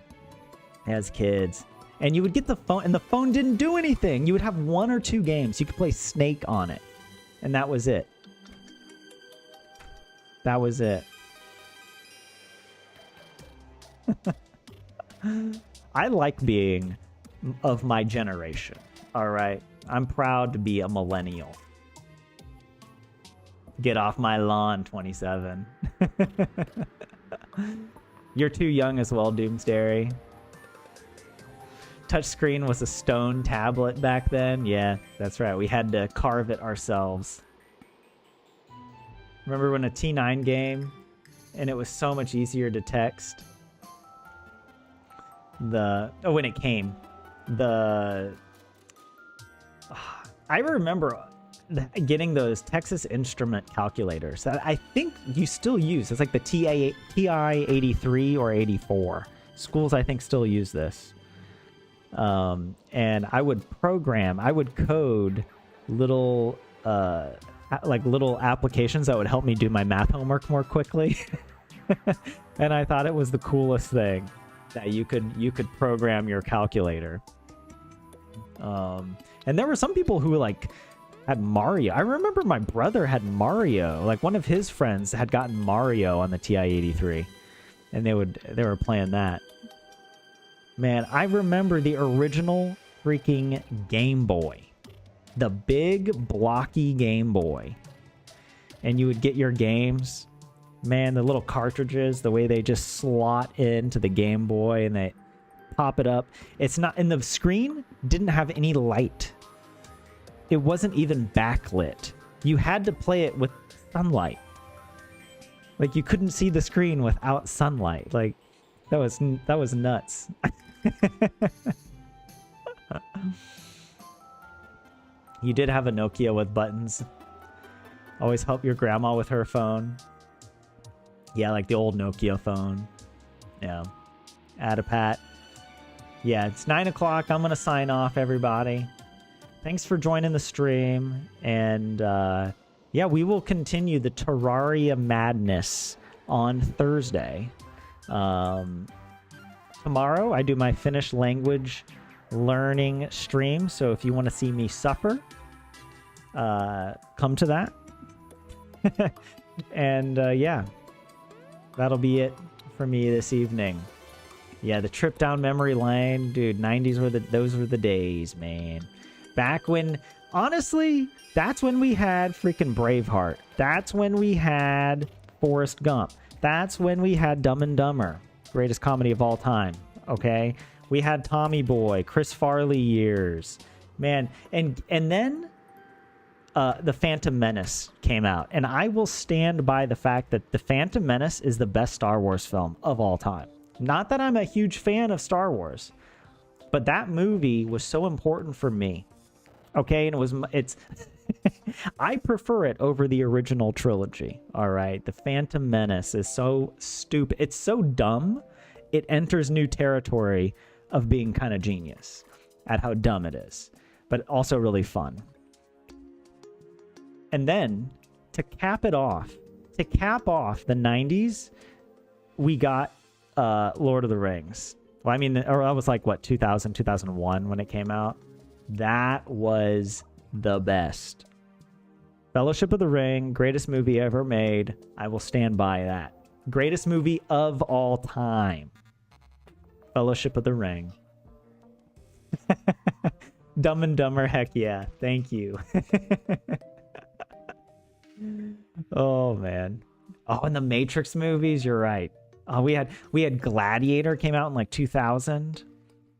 as kids. And you would get the phone, and the phone didn't do anything. You would have 1 or 2 games. You could play Snake on it, and that was it. That was it. I like being of my generation. All right. I'm proud to be a millennial. Get off my lawn, 27. You're too young as well, Doomsday. Touchscreen was a stone tablet back then. Yeah, that's right. We had to carve it ourselves. Remember when a T9 game and it was so much easier to text? When it came. I remember getting those Texas Instrument calculators that I think you still use. It's like the TI-83 or 84. Schools, I think, still use this. And I would code little little applications that would help me do my math homework more quickly. And I thought it was the coolest thing that you could program your calculator. And there were some people who like had Mario. I remember my brother had Mario. Like one of his friends had gotten Mario on the TI-83, and they were playing that. Man, I remember the original freaking Game Boy. The big blocky Game Boy. And you would get your games. Man, the little cartridges, the way they just slot into the Game Boy and they pop it up. It's not, and the screen didn't have any light. It wasn't even backlit. You had to play it with sunlight. Like you couldn't see the screen without sunlight. Like that was nuts. You did have a Nokia with buttons. Always help your grandma with her phone. Yeah, like the old Nokia phone. Yeah. Adapat. Yeah, it's 9 o'clock. I'm going to sign off, everybody. Thanks for joining the stream. And yeah, we will continue the Terraria madness on Thursday. Tomorrow, I do my Finnish language learning stream. So if you want to see me suffer, come to that. And yeah, that'll be it for me this evening. Yeah, the trip down memory lane, dude. 90s those were the days, man. Back when, honestly, that's when we had freaking Braveheart. That's when we had Forrest Gump. That's when we had Dumb and Dumber, greatest comedy of all time. Okay, we had Tommy Boy, Chris Farley years, man, and then The Phantom Menace came out, and I will stand by the fact that The Phantom Menace is the best Star Wars film of all time. Not that I'm a huge fan of Star Wars, but that movie was so important for me. Okay, and it's I prefer it over the original trilogy. All right, The Phantom Menace is so stupid. It's so dumb. It enters new territory of being kind of genius at how dumb it is, but also really fun. And then to cap off the 90s, we got Lord of the Rings. Well, I mean, or that was like what, 2000, 2001 when it came out. That was the best. Fellowship of the Ring, greatest movie ever made. I will stand by that. Greatest movie of all time. Fellowship of the Ring. Dumb and Dumber, heck yeah. Thank you. Oh, man. Oh, and the Matrix movies, you're right. Oh, we had Gladiator came out in like 2000.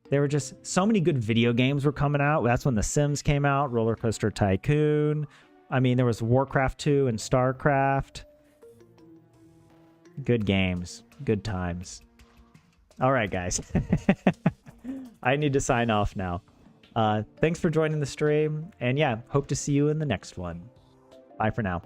There were just so many good video games were coming out. That's when The Sims came out, Roller Coaster Tycoon. I mean, there was Warcraft 2 and StarCraft. Good games, good times. All right, guys. I need to sign off now. Thanks for joining the stream. And yeah, hope to see you in the next one. Bye for now.